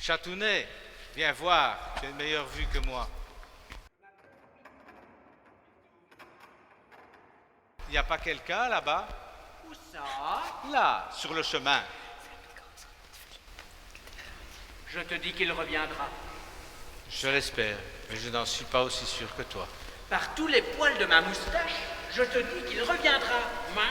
Chatounet, viens voir, tu as une meilleure vue que moi. Il n'y a pas quelqu'un là-bas? Où ça? Là, sur le chemin. Je te dis qu'il reviendra. Je l'espère, mais je n'en suis pas aussi sûr que toi. Par tous les poils de ma moustache, je te dis qu'il reviendra. Miaou.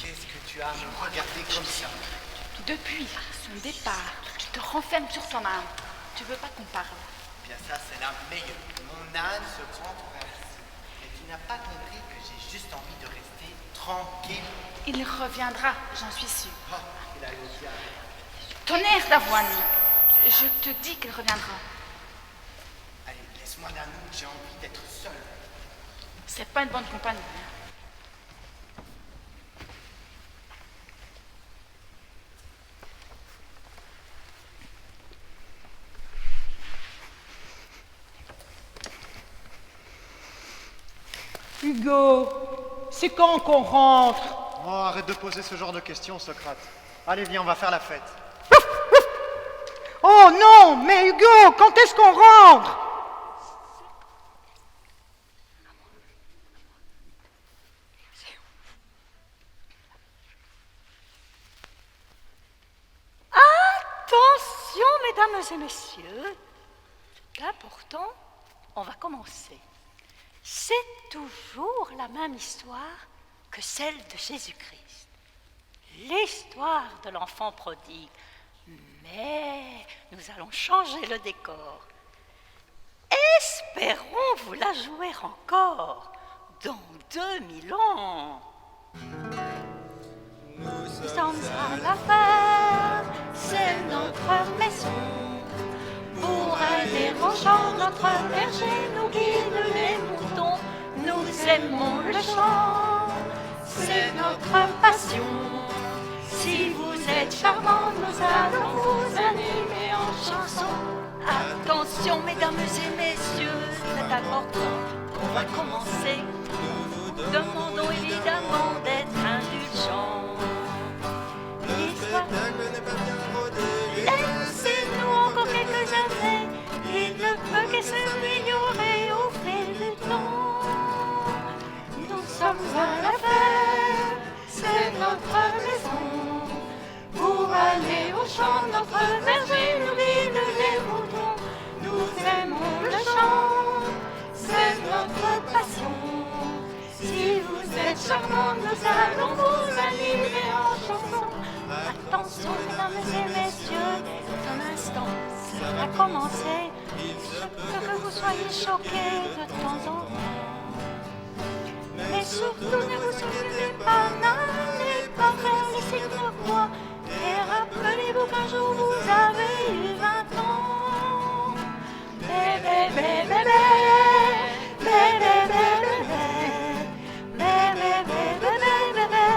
Qu'est-ce que tu as à me regarder comme ça? Depuis son départ, tu te renfermes sur toi-même. Tu veux pas qu'on parle. Bien ça, c'est la meilleure. Mon âne se prend pour un fou. Mais tu n'as pas compris que j'ai juste envie de rester tranquille. Il reviendra, j'en suis sûre. Oh, il a aussi arrêté. Tonnerre d'avoine, je te dis qu'il reviendra. Allez, laisse-moi la nuit, j'ai envie d'être seul. C'est pas une bonne compagnie. Hugo, c'est quand qu'on rentre? Oh, arrête de poser ce genre de questions, Socrate. Allez, viens, on va faire la fête. Oh non, mais Hugo, quand est-ce qu'on rentre? Attention, mesdames et messieurs, c'est important, on va commencer. C'est toujours la même histoire que celle de Jésus-Christ. L'histoire de l'enfant prodigue. Mais nous allons changer le décor. Espérons vous la jouer encore dans 2000 ans. Nous sommes à la ferme, c'est notre maison. Pour aller au champ, notre berger nous guide les moutons. Nous aimons le chant, c'est notre passion. Si vous êtes charmants, nous allons vous animer en chanson. Attention, mesdames et messieurs, c'est important, on va commencer. Nous vous demandons évidemment d'être indulgents. L'histoire laissez-nous encore quelques années. Il ne peut que s'améliorer au fil du temps. Nous sommes à la ferme, c'est notre maison. Pour aller au champ, notre berger nous guide les moutons. Nous aimons le chant, c'est notre passion. Si vous êtes charmants, nous allons vous animer en chanson. Attention, mesdames et messieurs, un instant, ça va commencer. Il se peut que vous soyez choqués de temps en temps. Mais surtout, ne vous souvenez pas, n'allez pas faire les signes de croix. Et rappelez-vous qu'un jour vous avez eu 20 ans. Bébé, bébé, bébé, bébé, bébé, bébé, bébé, bébé,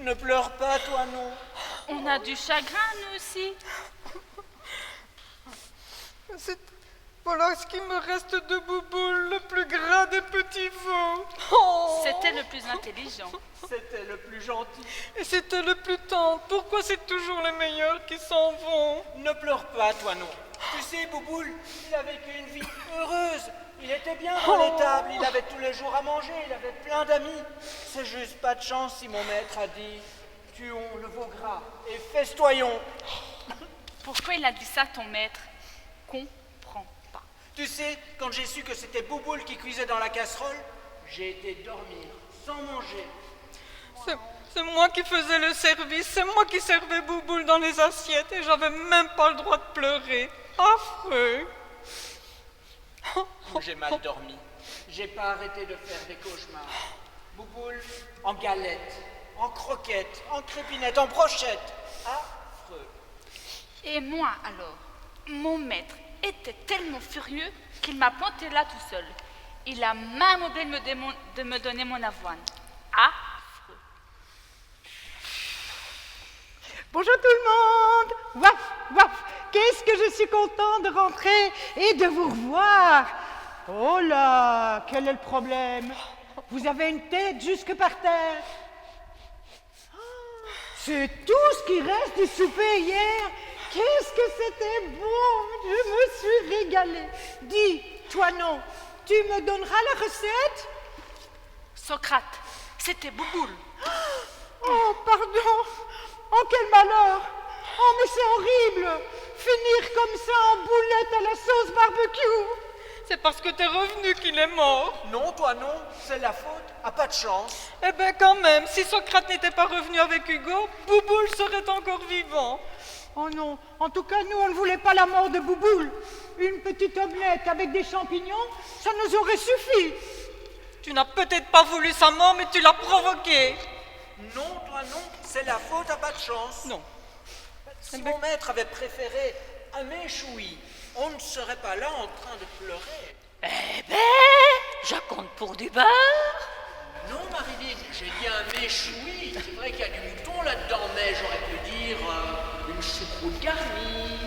Ne pleure pas, toi non. On a du chagrin, nous aussi. Voilà ce qui me reste de Bouboule, le plus gras des petits veaux. C'était le plus intelligent. C'était le plus gentil. Et c'était le plus tendre. Pourquoi c'est toujours les meilleurs qui s'en vont? Ne pleure pas, toi non. Tu sais, Bouboule, il a vécu une vie heureuse. Il était bien dans l'étable, il avait tous les jours à manger, il avait plein d'amis. C'est juste pas de chance si mon maître a dit « Tuons le veau gras et festoyons ». Pourquoi il a dit ça, ton maître? Comprends pas. Tu sais, quand j'ai su que c'était Bouboule qui cuisait dans la casserole, j'ai été dormir sans manger. C'est moi qui faisais le service, c'est moi qui servais Bouboule dans les assiettes et j'avais même pas le droit de pleurer. Affreux. J'ai mal dormi. J'ai pas arrêté de faire des cauchemars. Bouboule, en galette, en croquette, en crépinette, en brochette. Affreux. Et moi alors, mon maître était tellement furieux qu'il m'a planté là tout seul. Il a même oublié de me donner mon avoine. Affreux. Bonjour tout le monde. Waf, waf. Qu'est-ce que je suis content de rentrer et de vous revoir. Oh là, quel est le problème? Vous avez une tête jusque par terre. C'est tout ce qui reste du souper hier. Qu'est-ce que c'était bon. Je me suis régalée. Dis, toi non, tu me donneras la recette? Socrate, c'était Bouboule. Oh, pardon. Oh, quel malheur. Oh, mais c'est horrible. Finir comme ça en boulette à la sauce barbecue. C'est parce que t'es revenu qu'il est mort. Non, toi non, c'est la faute. Ah, pas de chance. Eh ben quand même, si Socrate n'était pas revenu avec Hugo, Bouboule serait encore vivant. Oh non, en tout cas, nous, on ne voulait pas la mort de Bouboule. Une petite omelette avec des champignons, ça nous aurait suffi. Tu n'as peut-être pas voulu sa mort, mais tu l'as provoquée. Non, toi non, c'est la faute à pas de chance. Non. Si mon maître avait préféré un méchoui, on ne serait pas là en train de pleurer. Eh ben, je compte pour du beurre. Non, Marilyn, j'ai dit un méchoui. C'est vrai qu'il y a du mouton là-dedans, mais j'aurais pu dire une choucroute garnie,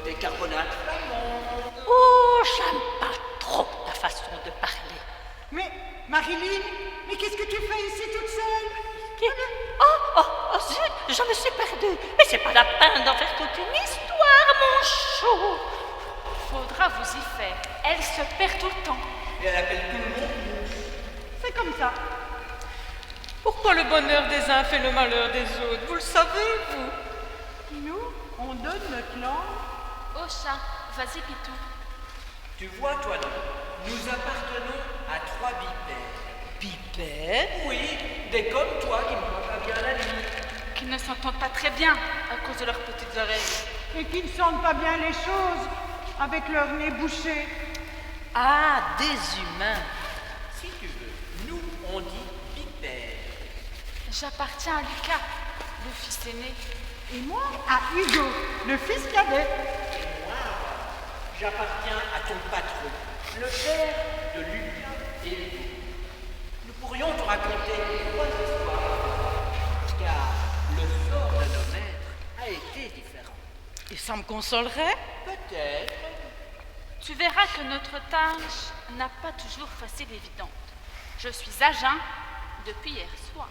des carbonades flamandes. Oh, j'aime pas trop ta façon de parler. Mais, Marilyn, mais qu'est-ce que tu fais ici toute seule? Oh, zut, je me suis perdue. Mais c'est pas la peine d'en faire toute une histoire, mon chou. Faudra vous y faire. Elle se perd tout le temps. Et elle appelle tout le monde. C'est comme ça. Pourquoi le bonheur des uns fait le malheur des autres? Vous le savez, vous? Nous, on donne notre langue. Oh chat, vas-y Pitou. Tu vois, toi non, nous appartenons à 3 bipèdes. Bipède? Oui, des comme toi qui ne voient pas bien la nuit. Qui ne s'entendent pas très bien à cause de leurs petites oreilles. Et qui ne sentent pas bien les choses avec leur nez bouché. Ah, des humains. Si tu veux, nous, on dit bipède. J'appartiens à Lucas, le fils aîné. Et moi, à Hugo, le fils cadet. J'appartiens à ton patron, le père de Lucas et Hugo. Nous pourrions te raconter 3 histoires, car le sort de nos maîtres a été différent. Et ça me consolerait? Peut-être. Tu verras que notre tâche n'a pas toujours facile et évidente. Je suis à jeun depuis hier soir.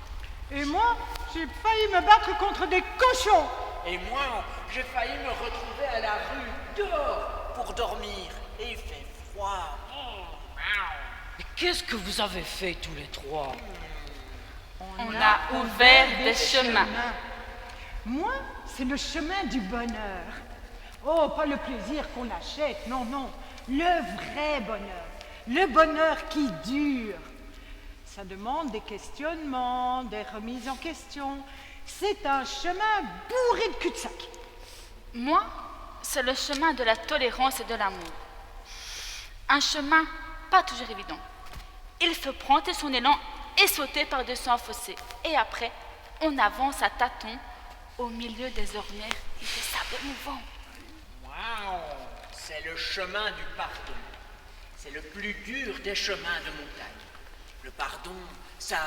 Et moi, j'ai failli me battre contre des cochons. Et moi, j'ai failli me retrouver à la rue, dehors, pour dormir. Et il fait froid. Mais qu'est-ce que vous avez fait tous les trois? On a ouvert des chemins. Moi, c'est le chemin du bonheur. Oh, pas le plaisir qu'on achète, non, non. Le vrai bonheur. Le bonheur qui dure. Ça demande des questionnements, des remises en question. C'est un chemin bourré de cul-de-sac. Moi, c'est le chemin de la tolérance et de l'amour. Un chemin pas toujours évident. Il faut prendre son élan et sauter par-dessus un fossé. Et après, on avance à tâtons au milieu des ornières et des sables mouvants. Waouh! C'est le chemin du pardon. C'est le plus dur des chemins de montagne. Le pardon, ça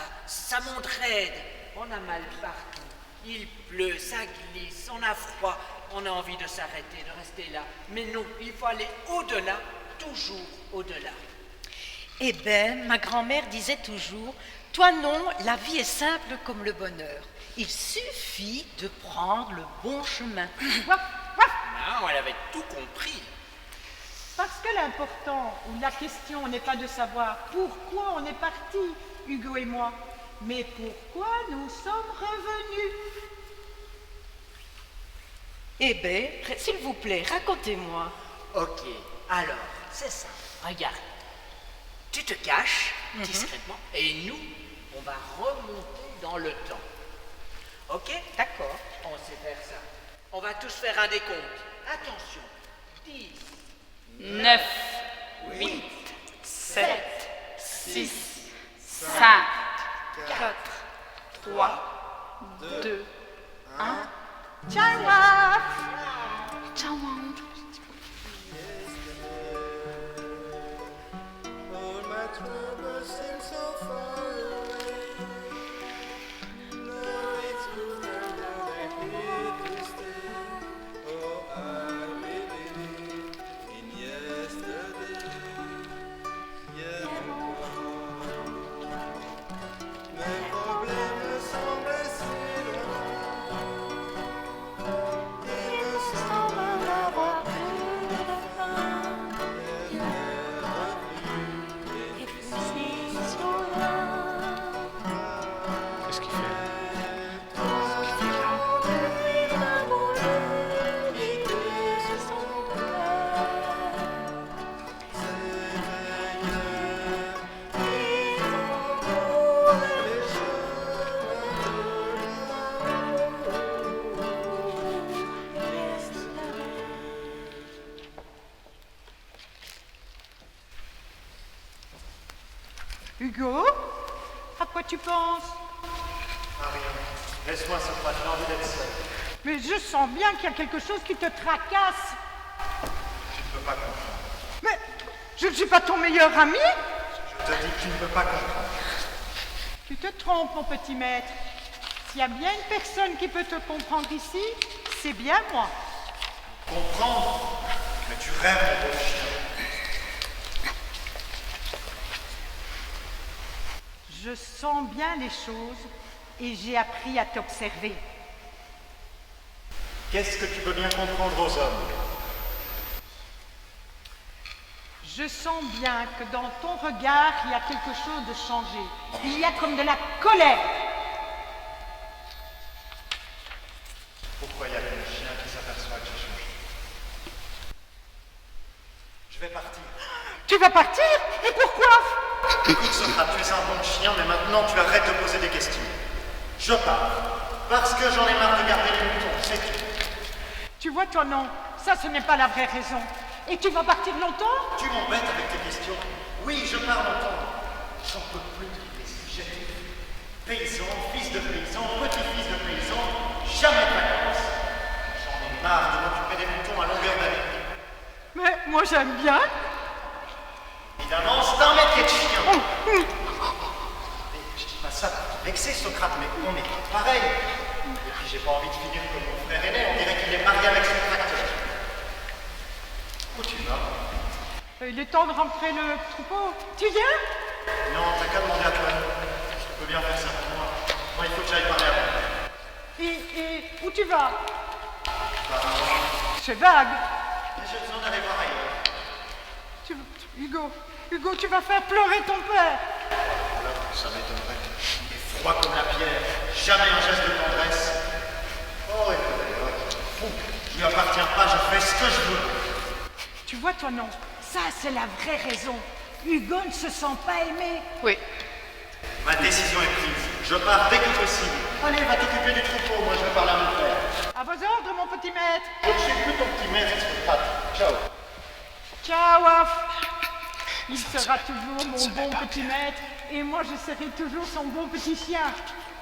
monte raide. On a mal partout. Il pleut, ça glisse, on a froid. On a envie de s'arrêter, de rester là. Mais non, il faut aller au-delà, toujours au-delà. Eh ben, ma grand-mère disait toujours, toi non, la vie est simple comme le bonheur. Il suffit de prendre le bon chemin. Non, elle avait tout compris. Parce que l'important, ou la question n'est pas de savoir pourquoi on est partis, Hugo et moi, mais pourquoi nous sommes revenus. Eh ben, s'il vous plaît, racontez-moi. Ok, alors, c'est ça. Regarde. Tu te caches discrètement et nous, on va remonter dans le temps. Ok? D'accord. On sait faire ça. On va tous faire un décompte. Attention. 10, 9, 8, 7, 6, 5, 4, 3, 2, 1. Ciao, Waf. Ciao. All my troubles seem so far away. No, it's good and I need to stay. Oh, I believe in yesterday. Hier encore, mes problèmes semblent si loin. Il me semble n'avoir plus de fin. Qu'est-ce qu'il fait? Hugo, à quoi tu penses? Ah, rien. Laisse-moi, Socrate, j'ai envie d'être seul. Mais je sens bien qu'il y a quelque chose qui te tracasse. Tu ne peux pas comprendre. Mais je ne suis pas ton meilleur ami. Je te dis que tu ne peux pas comprendre. Tu te trompes, mon petit maître. S'il y a bien une personne qui peut te comprendre ici, c'est bien moi. Comprendre? Mais tu rêves, mon beau chien. Je sens bien les choses et j'ai appris à t'observer. Qu'est-ce que tu veux bien comprendre aux hommes? Je sens bien que dans ton regard, il y a quelque chose de changé. Il y a comme de la colère. Pourquoi il y a qu'un chien qui s'aperçoit que j'ai changé? Je vais partir. Tu vas partir? Et pourquoi? Écoute, Socrate, tu es un bon chien, mais maintenant tu arrêtes de poser des questions. Je pars. Parce que j'en ai marre de garder les moutons, c'est tout. Tu vois, toi, non. Ça, ce n'est pas la vraie raison. Et tu vas partir longtemps? Tu m'embêtes avec tes questions. Oui, je pars longtemps. J'en peux plus de les sujets. Paysan, fils de paysan, petit-fils de paysan, jamais de vacances. J'en ai marre de m'occuper des moutons à longueur d'année. Mais moi, j'aime bien. Évidemment, c'est un métier de chien. Mais je dis pas ça pour te vexer, Socrate, mais on n'est pas pareil. Et puis j'ai pas envie de finir comme mon frère aîné, on dirait qu'il est marié avec son tracteur. Où tu vas? Il est temps de rentrer le troupeau. Tu viens? Non, t'as qu'à demander à toi. Je peux bien faire ça pour moi. Moi, il faut que j'aille parler à moi. Et où tu vas? C'est vague. Mais j'ai besoin d'aller voir ailleurs. Hugo, tu vas faire pleurer ton père. Là, ça m'étonnerait. Il est froid comme la pierre. Jamais un geste de tendresse. Oh, écoute, fou. Je lui appartiens pas, je fais ce que je veux. Tu vois, toi, non. Ça, c'est la vraie raison. Hugo ne se sent pas aimé. Oui. Ma décision est prise. Je pars dès que possible. Allez, va t'occuper du troupeau. Moi, je vais parler à mon père. À vos ordres, mon petit maître. Je ne suis plus ton petit maître, Socrate. Ciao. Ciao, Waf. Il sera toujours mon bon petit maître et moi je serai toujours son bon petit chien.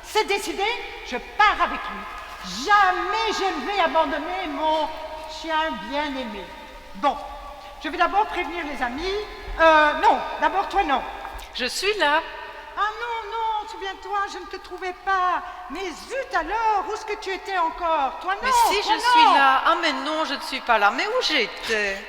C'est décidé, je pars avec lui. Jamais je ne vais abandonner mon chien bien-aimé. Bon, je vais d'abord prévenir les amis. Non, d'abord toi non. Je suis là. Ah non, souviens-toi, je ne te trouvais pas. Mais zut alors, où est-ce que tu étais encore? Toi non. Mais si, toi, je non. suis là. Ah mais non, je ne suis pas là. Mais où j'étais?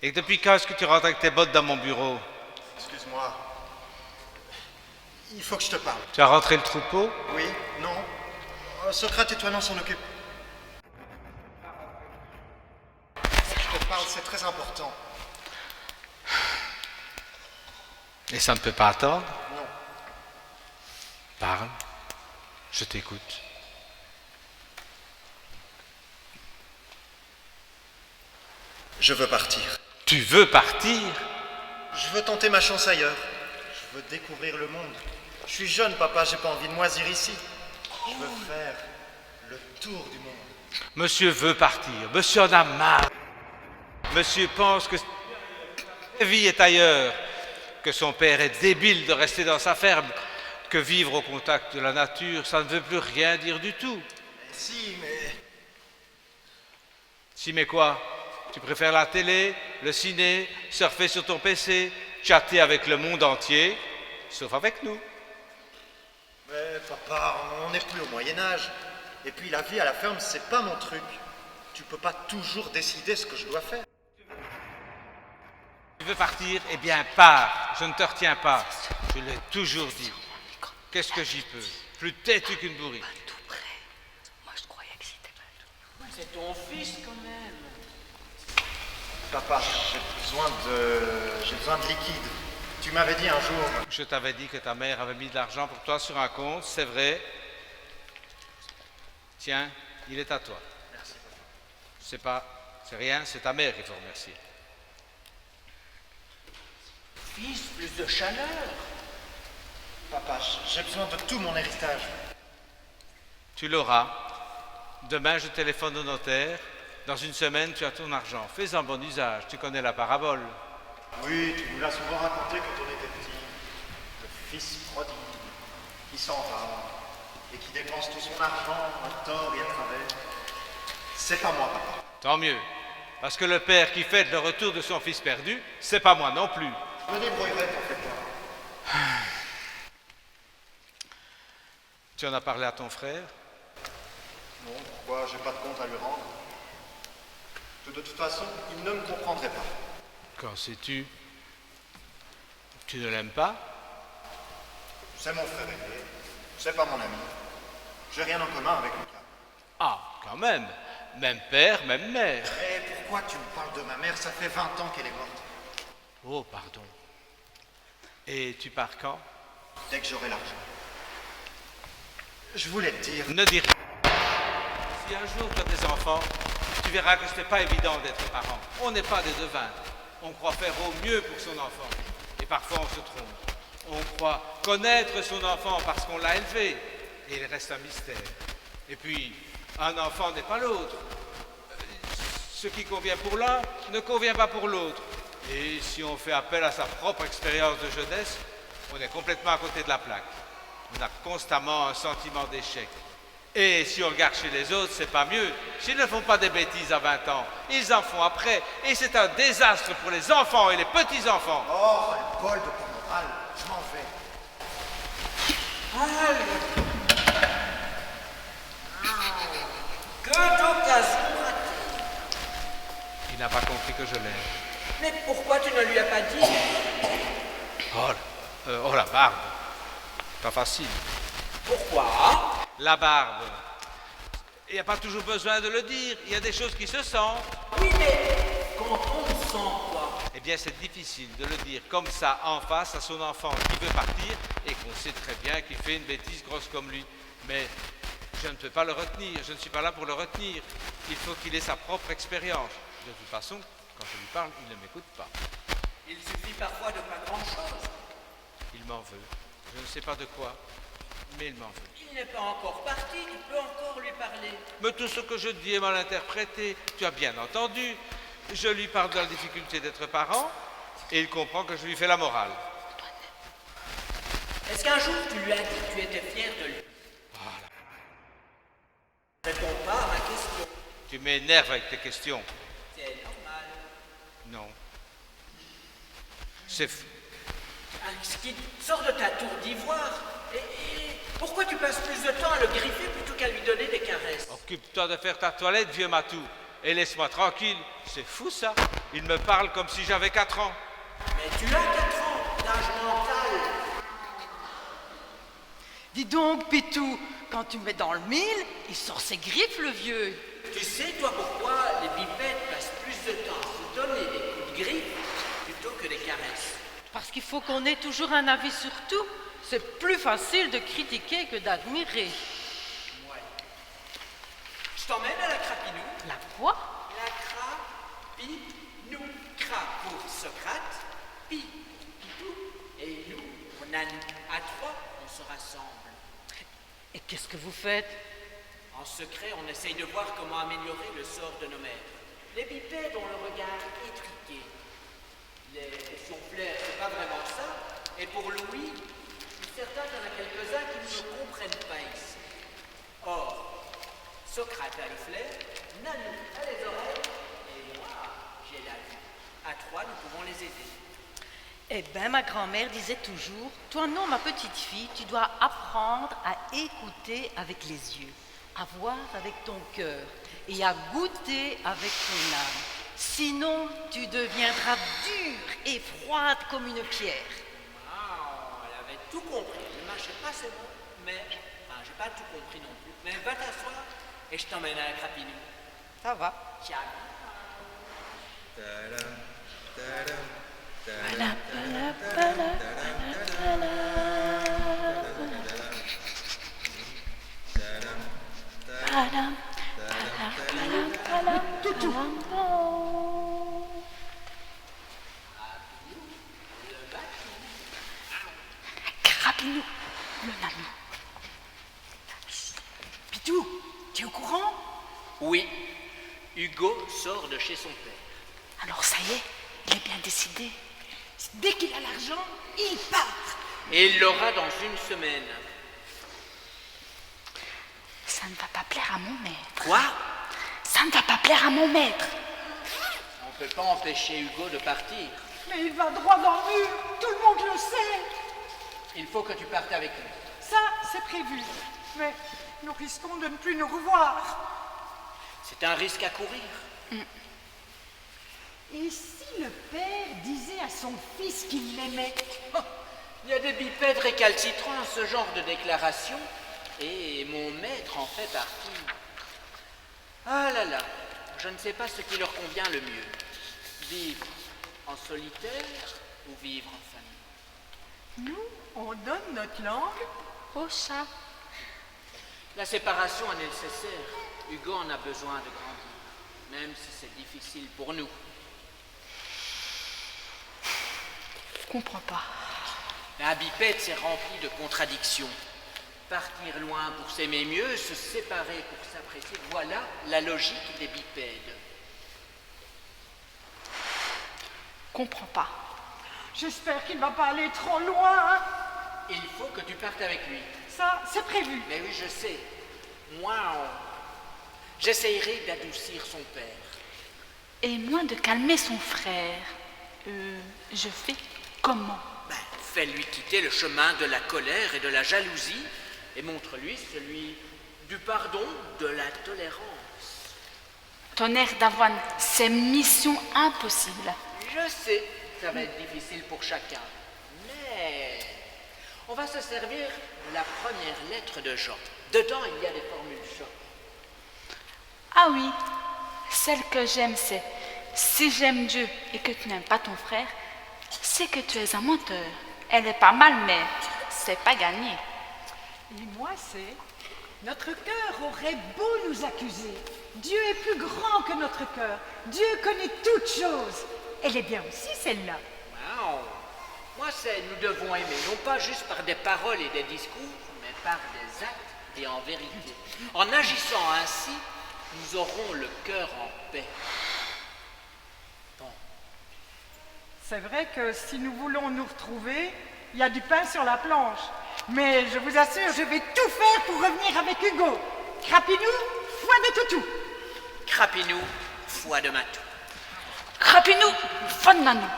Et depuis quand est-ce que tu rentres avec tes bottes dans mon bureau? Excuse-moi. Il faut que je te parle. Tu as rentré le troupeau? Oui, non. Socrate et toi non s'en occupent. Je te parle, c'est très important. Et ça ne peut pas attendre? Non. Parle. Je t'écoute. Je veux partir. Tu veux partir? Je veux tenter ma chance ailleurs. Je veux découvrir le monde. Je suis jeune, papa, j'ai pas envie de moisir ici. Je veux faire le tour du monde. Monsieur veut partir. Monsieur en a marre. Monsieur pense que sa vie est ailleurs, que son père est débile de rester dans sa ferme, que vivre au contact de la nature, ça ne veut plus rien dire du tout. Si, mais... Si, mais quoi? Tu préfères la télé, le ciné, surfer sur ton PC, chatter avec le monde entier, sauf avec nous. Mais papa, on n'est plus au Moyen-Âge. Et puis la vie à la ferme, c'est pas mon truc. Tu peux pas toujours décider ce que je dois faire. Tu veux partir? Eh bien, pars. Je ne te retiens pas. Je l'ai toujours dit. Qu'est-ce que j'y peux? Plus têtu qu'une bourrique. C'est ton fils quand même. Papa, j'ai besoin de liquide. Tu m'avais dit un jour... Je t'avais dit que ta mère avait mis de l'argent pour toi sur un compte, c'est vrai. Tiens, il est à toi. Merci, papa. C'est rien, c'est ta mère qu'il faut remercier. Fils, plus de chaleur. Papa, j'ai besoin de tout mon héritage. Tu l'auras. Demain, je téléphone au notaire. Dans une semaine, tu as ton argent. Fais-en bon usage. Tu connais la parabole. Oui, tu nous l'as souvent raconté quand on était petit. Le fils prodigue qui s'en va et qui dépense tout son argent à tort et à travers. C'est pas moi, papa. Tant mieux. Parce que le père qui fête le retour de son fils perdu, c'est pas moi non plus. Je me débrouillerai, t'en fais pas. Tu en as parlé à ton frère? Non, pourquoi? J'ai pas de compte à lui rendre. De toute façon, il ne me comprendrait pas. Qu'en sais-tu? Tu ne l'aimes pas? C'est mon frère aîné. C'est pas mon ami. J'ai rien en commun avec Lucas. Ah, quand même. Même père, même mère. Et pourquoi tu me parles de ma mère? Ça fait 20 ans qu'elle est morte. Oh, pardon. Et tu pars quand? Dès que j'aurai l'argent. Je voulais te dire... Ne dis rien. Si un jour tu as des enfants, tu verras que ce n'est pas évident d'être parent. On n'est pas des devins. On croit faire au mieux pour son enfant. Et parfois on se trompe. On croit connaître son enfant parce qu'on l'a élevé. Et il reste un mystère. Et puis, un enfant n'est pas l'autre. Ce qui convient pour l'un ne convient pas pour l'autre. Et si on fait appel à sa propre expérience de jeunesse, on est complètement à côté de la plaque. On a constamment un sentiment d'échec. Et si on regarde chez les autres, c'est pas mieux. S'ils ne font pas des bêtises à 20 ans, ils en font après. Et c'est un désastre pour les enfants et les petits-enfants. Oh, un bol de moral. Je m'en vais. Que d'occasion ratée. Il n'a pas compris que je l'aime. Mais pourquoi tu ne lui as pas dit? Oh, la barbe. Pas facile. Pourquoi? La barbe. Il n'y a pas toujours besoin de le dire. Il y a des choses qui se sentent. Oui, mais quand on sent quoi? Eh bien, c'est difficile de le dire comme ça en face à son enfant qui veut partir et qu'on sait très bien qu'il fait une bêtise grosse comme lui. Mais je ne peux pas le retenir. Je ne suis pas là pour le retenir. Il faut qu'il ait sa propre expérience. De toute façon, quand je lui parle, il ne m'écoute pas. Il suffit parfois de pas grand-chose. Il m'en veut. Je ne sais pas de quoi, mais il m'en veut. Il n'est pas encore parti, tu peux encore lui parler. Mais tout ce que je dis est mal interprété. Tu as bien entendu. Je lui parle de la difficulté d'être parent et il comprend que je lui fais la morale. Est-ce qu'un jour tu lui as dit que tu étais fier de lui? Voilà. Réponds pas à ma question. Tu m'énerves avec tes questions. C'est normal. Non. C'est fou. Ce qui sort de ta tour d'ivoire. Et pourquoi tu passes plus de temps à le griffer plutôt qu'à lui donner des caresses? Occupe-toi de faire ta toilette, vieux matou. Et laisse-moi tranquille. C'est fou ça. Il me parle comme si j'avais 4 ans. Mais tu as 4 ans d'âge mental. Dis donc, Pitou, quand tu mets dans le mille, il sort ses griffes, le vieux. Tu sais, toi, pourquoi les bipèdes passent plus de temps à se donner des coups de griffe plutôt que des caresses? Parce qu'il faut qu'on ait toujours un avis sur tout. C'est plus facile de critiquer que d'admirer. Ouais. Je t'emmène à la Crapinou. La quoi? La Crapinou. Cra pour Socrate, Pi pour Pitou, et nous, on a nous. À trois, on se rassemble. Et qu'est-ce que vous faites? En secret, on essaye de voir comment améliorer le sort de nos maîtres. Les bipèdes ont le regard étriqué. Les souffleurs, c'est pas vraiment ça. Et pour Louis, je suis certain qu'il y en a quelques-uns qui ne comprennent pas ici. Or, Socrate a le flair, Nanou a les oreilles, et moi, j'ai la vue. À trois, nous pouvons les aider. Eh bien, ma grand-mère disait toujours, toi non, ma petite fille, tu dois apprendre à écouter avec les yeux, à voir avec ton cœur et à goûter avec ton âme. Sinon, tu deviendras dure et froide comme une pierre. Wow, elle avait tout compris. Elle ne marchait pas ses mots, mais... Enfin, j'ai pas tout compris non plus. Mais va t'asseoir et je t'emmène à la Crapinou. Ça va. Ciao. Crapinou, le nanon. Pitou, tu es au courant? Oui, Hugo sort de chez son père. Alors ça y est, il est bien décidé. Dès qu'il a l'argent, il part. Et il l'aura dans une semaine. Ça ne va pas plaire à mon maître. Quoi? Ça ne va pas plaire à mon maître. On ne peut pas empêcher Hugo de partir. Mais il va droit dans le mur, tout le monde le sait. Il faut que tu partes avec lui. Ça, c'est prévu. Mais nous risquons de ne plus nous revoir. C'est un risque à courir. Et si le père disait à son fils qu'il l'aimait? Oh, il y a des bipèdes récalcitrants à ce genre de déclaration, et mon maître en fait partie. Ah là là, je ne sais pas ce qui leur convient le mieux. Vivre en solitaire ou vivre en famille. Nous, on donne notre langue Au chat. La séparation est nécessaire. Hugo en a besoin de grandir, même si c'est difficile pour nous. Je comprends pas. Un bipède, c'est rempli de contradictions. Partir loin pour s'aimer mieux, se séparer pour s'apprécier, voilà la logique des bipèdes. Comprends pas. J'espère qu'il ne va pas aller trop loin. Hein. Il faut que tu partes avec lui. Ça, c'est prévu. Mais oui, je sais. Moi, j'essayerai d'adoucir son père. Et moi de calmer son frère. Je fais comment? Ben, fais-lui quitter le chemin de la colère et de la jalousie et montre-lui celui du pardon, de la tolérance. Tonnerre d'avoine, c'est mission impossible. Je sais, ça va être difficile pour chacun, mais on va se servir de la première lettre de Jean. Dedans, il y a des formules choc. Ah oui, celle que j'aime, c'est si j'aime Dieu et que tu n'aimes pas ton frère, c'est que tu es un menteur. Elle est pas mal, mais c'est pas gagné. Et moi, c'est notre cœur aurait beau nous accuser. Dieu est plus grand que notre cœur. Dieu connaît toutes choses. Elle est bien aussi, celle-là. Wow. Moi, c'est nous devons aimer, non pas juste par des paroles et des discours, mais par des actes et en vérité. En agissant ainsi, nous aurons le cœur en paix. Bon. C'est vrai que si nous voulons nous retrouver, il y a du pain sur la planche. Mais je vous assure, je vais tout faire pour revenir avec Hugo. Crapinou, foi de toutou. Crapinou, foi de matou. Crapinou, fun nanou.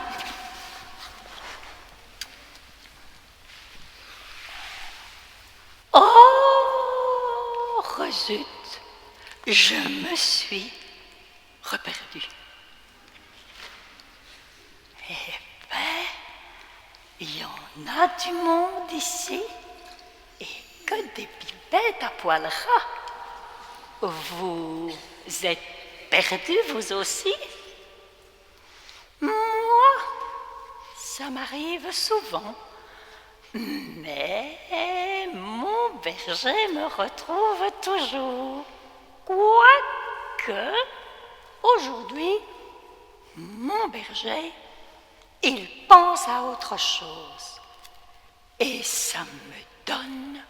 Oh, rezut, je me suis reperdue. Eh ben, il y en a du monde ici, et que des pipettes à poil ras. Vous êtes perdus, vous aussi? Moi, Ça m'arrive souvent. Mais mon berger me retrouve toujours. Quoique, aujourd'hui, mon berger, il pense à autre chose. Et ça me donne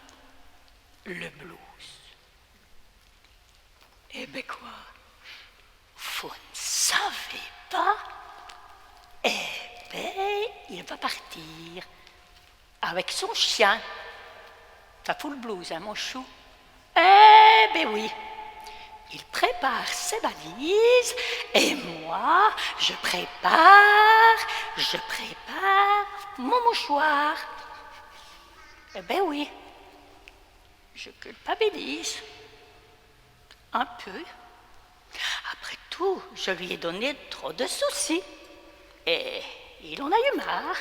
le blues. Eh ben quoi? Vous ne savez pas? Eh ben, il va partir avec son chien. Ça fout le blues, hein, mon chou? Eh ben oui. Il prépare ses valises et moi, je prépare mon mouchoir. Eh ben oui. Je culpabilise. Un peu. Après tout, je lui ai donné trop de soucis. Et il en a eu marre.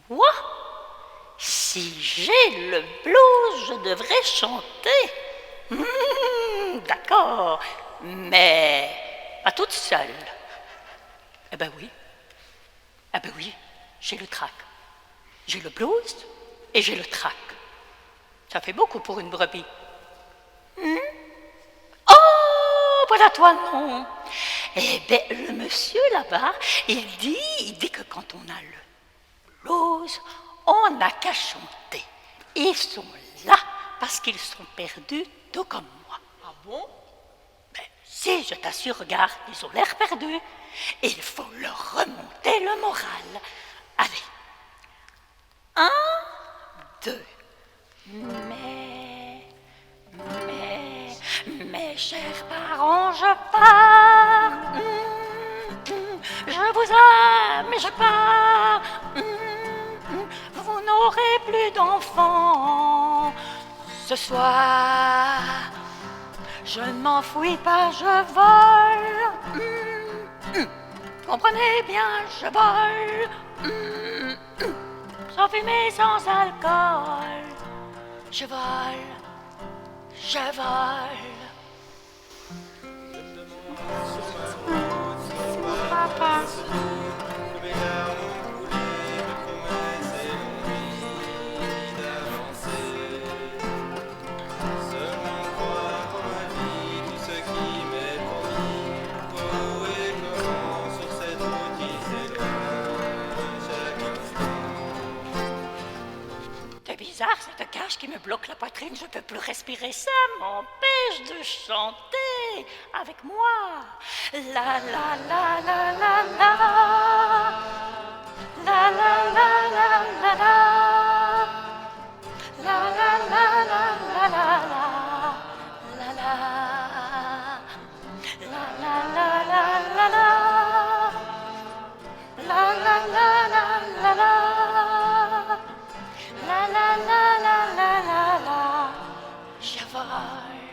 Quoi? Si j'ai le blues, je devrais chanter. D'accord, mais pas toute seule. Eh ben oui. Eh ben oui, j'ai le trac. J'ai le blues et j'ai le trac. Ça fait beaucoup pour une brebis. Oh, voilà toi, non. Eh bien, le monsieur là-bas, il dit que quand on a le blues, on n'a qu'à chanter. Ils sont là parce qu'ils sont perdus, tout comme moi. Ah bon? Ben, si, je t'assure, regarde, ils ont l'air perdus. Il faut leur remonter le moral. Allez. 1, 2. Mes chers parents, je pars. Je vous aime, mais je pars. Vous n'aurez plus d'enfants ce soir. Je ne m'enfuis pas, je vole. Comprenez bien, je vole. Sans fumée, sans alcool. Je vole. Je vole. Papa. C'est bizarre, cette cage qui me bloque la poitrine, je ne peux plus respirer, ça m'empêche de chanter avec moi. La la la la la la. La la la la la la. La la la la la la la. La la. La la la la la la. La la la la la la. La la la la la la la. Je vole.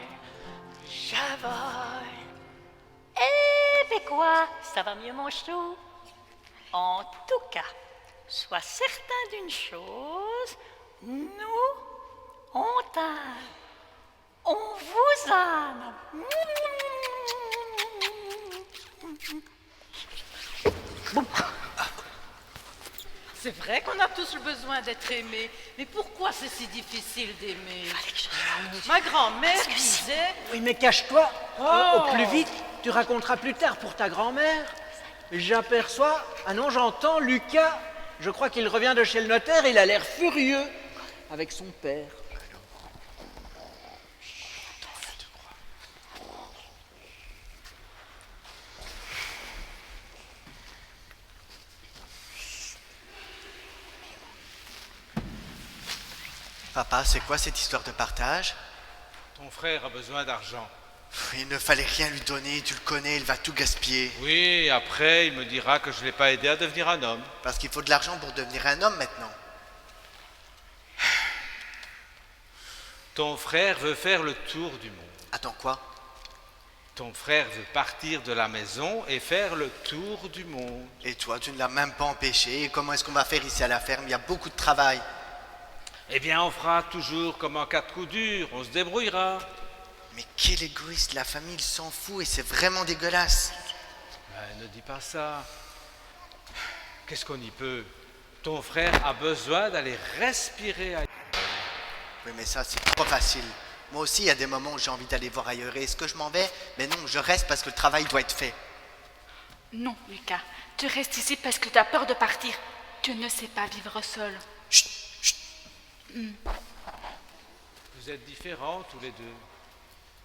Eh ben quoi, ça va mieux mon chou? En tout cas, sois certain d'une chose, nous, on t'aime. On vous aime. C'est vrai qu'on a tous le besoin d'être aimés, mais pourquoi c'est si difficile d'aimer? Ma grand-mère disait... Oui, mais cache-toi. Oh. Au plus vite, tu raconteras plus tard pour ta grand-mère. J'aperçois... Ah non, j'entends Lucas. Je crois qu'il revient de chez le notaire. Il a l'air furieux avec son père. Papa, c'est quoi cette histoire de partage? Ton frère a besoin d'argent. Il ne fallait rien lui donner, tu le connais, il va tout gaspiller. Oui, après, il me dira que je ne l'ai pas aidé à devenir un homme. Parce qu'il faut de l'argent pour devenir un homme maintenant. Ton frère veut faire le tour du monde. Attends, quoi? Ton frère veut partir de la maison et faire le tour du monde. Et toi, tu ne l'as même pas empêché. Et comment est-ce qu'on va faire ici à la ferme? Il y a beaucoup de travail. Eh bien, on fera toujours comme en cas de coup dur, on se débrouillera. Mais quel égoïste, la famille, il s'en fout et c'est vraiment dégueulasse. Ben, ne dis pas ça. qu'est-ce qu'on y peut? Ton frère a besoin d'aller respirer ailleurs. Oui, mais ça, c'est trop facile. Moi aussi, il y a des moments où j'ai envie d'aller voir ailleurs. Et est-ce que je m'en vais? Mais non, je reste parce que le travail doit être fait. Non, Lucas, tu restes ici parce que tu as peur de partir. Tu ne sais pas vivre seul. Chut, chut. Vous êtes différents tous les deux.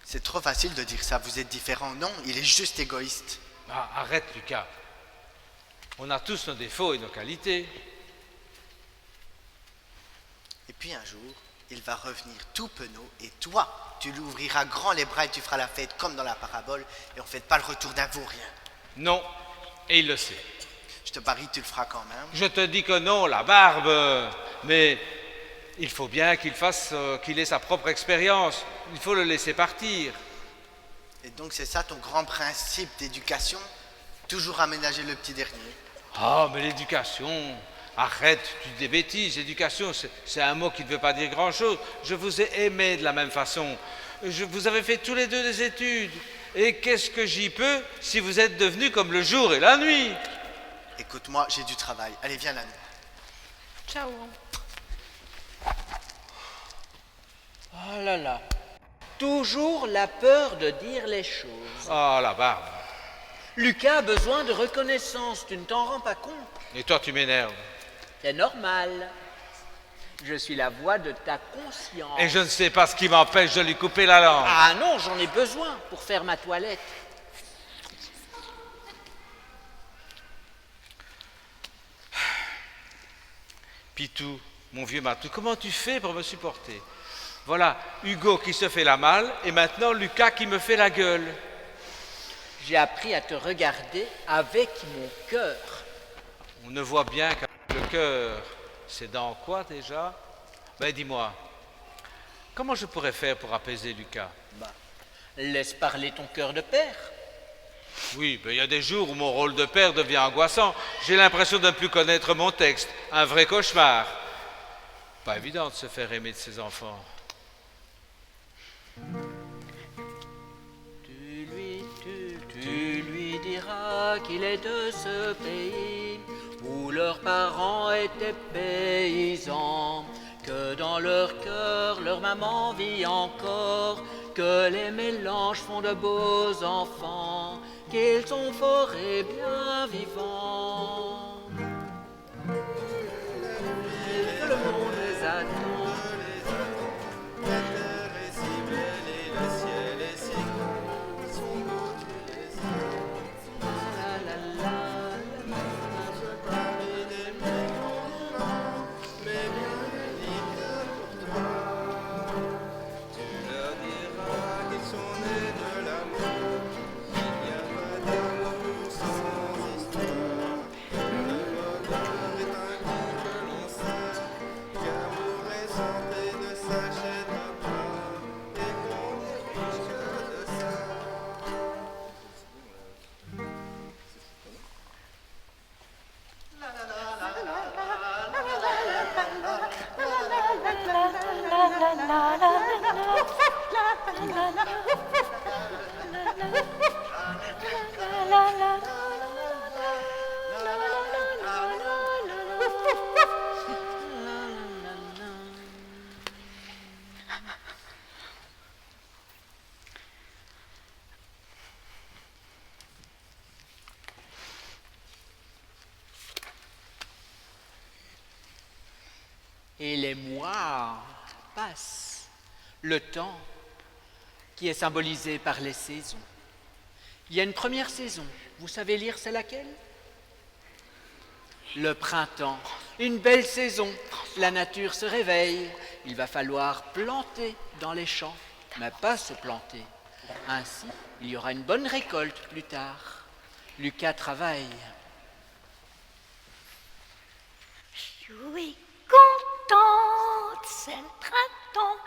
C'est trop facile de dire ça. Vous êtes différents. Non, il est juste égoïste. Ah, arrête, Lucas. On a tous nos défauts et nos qualités. Et puis un jour, il va revenir tout penaud et toi, tu lui ouvriras grand les bras et tu feras la fête comme dans la parabole et on ne fait pas le retour d'un vaurien. Non, et il le sait. Je te parie que tu le feras quand même. Je te dis que non, la barbe. Mais il faut bien qu'il ait sa propre expérience. Il faut le laisser partir. Et donc c'est ça ton grand principe d'éducation? Toujours aménager le petit dernier. Ah, mais l'éducation, arrête, tu dis des bêtises. L'éducation, c'est un mot qui ne veut pas dire grand-chose. Je vous ai aimé de la même façon. Vous avez fait tous les deux des études. Et qu'est-ce que j'y peux si vous êtes devenus comme le jour et la nuit? Écoute-moi, j'ai du travail. Allez, viens là. Ciao. Oh là là. Toujours la peur de dire les choses. Ah, la barbe. Lucas a besoin de reconnaissance, tu ne t'en rends pas compte. Et toi, tu m'énerves. C'est normal. Je suis la voix de ta conscience. Et je ne sais pas ce qui m'empêche de lui couper la langue. Ah non, j'en ai besoin pour faire ma toilette. Pitou, mon vieux Matou, comment tu fais pour me supporter? Voilà, Hugo qui se fait la malle et maintenant Lucas qui me fait la gueule. J'ai appris à te regarder avec mon cœur. On ne voit bien qu'avec le cœur. C'est dans quoi déjà? Ben dis-moi, comment je pourrais faire pour apaiser Lucas? Laisse parler ton cœur de père. Oui, ben il y a des jours où mon rôle de père devient angoissant. J'ai l'impression de ne plus connaître mon texte. Un vrai cauchemar. Pas évident de se faire aimer de ses enfants. Tu lui diras qu'il est de ce pays où leurs parents étaient paysans, que dans leur cœur leur maman vit encore, que les mélanges font de beaux enfants, qu'ils sont forts et bien vivants. Et que le monde les attend. Et les mois passent. Le temps qui est symbolisé par les saisons. Il y a une première saison. Vous savez lire c'est laquelle? Le printemps. Une belle saison. La nature se réveille. Il va falloir planter dans les champs, mais pas se planter. Ainsi, il y aura une bonne récolte plus tard. Lucas travaille. Je suis contente, c'est le printemps.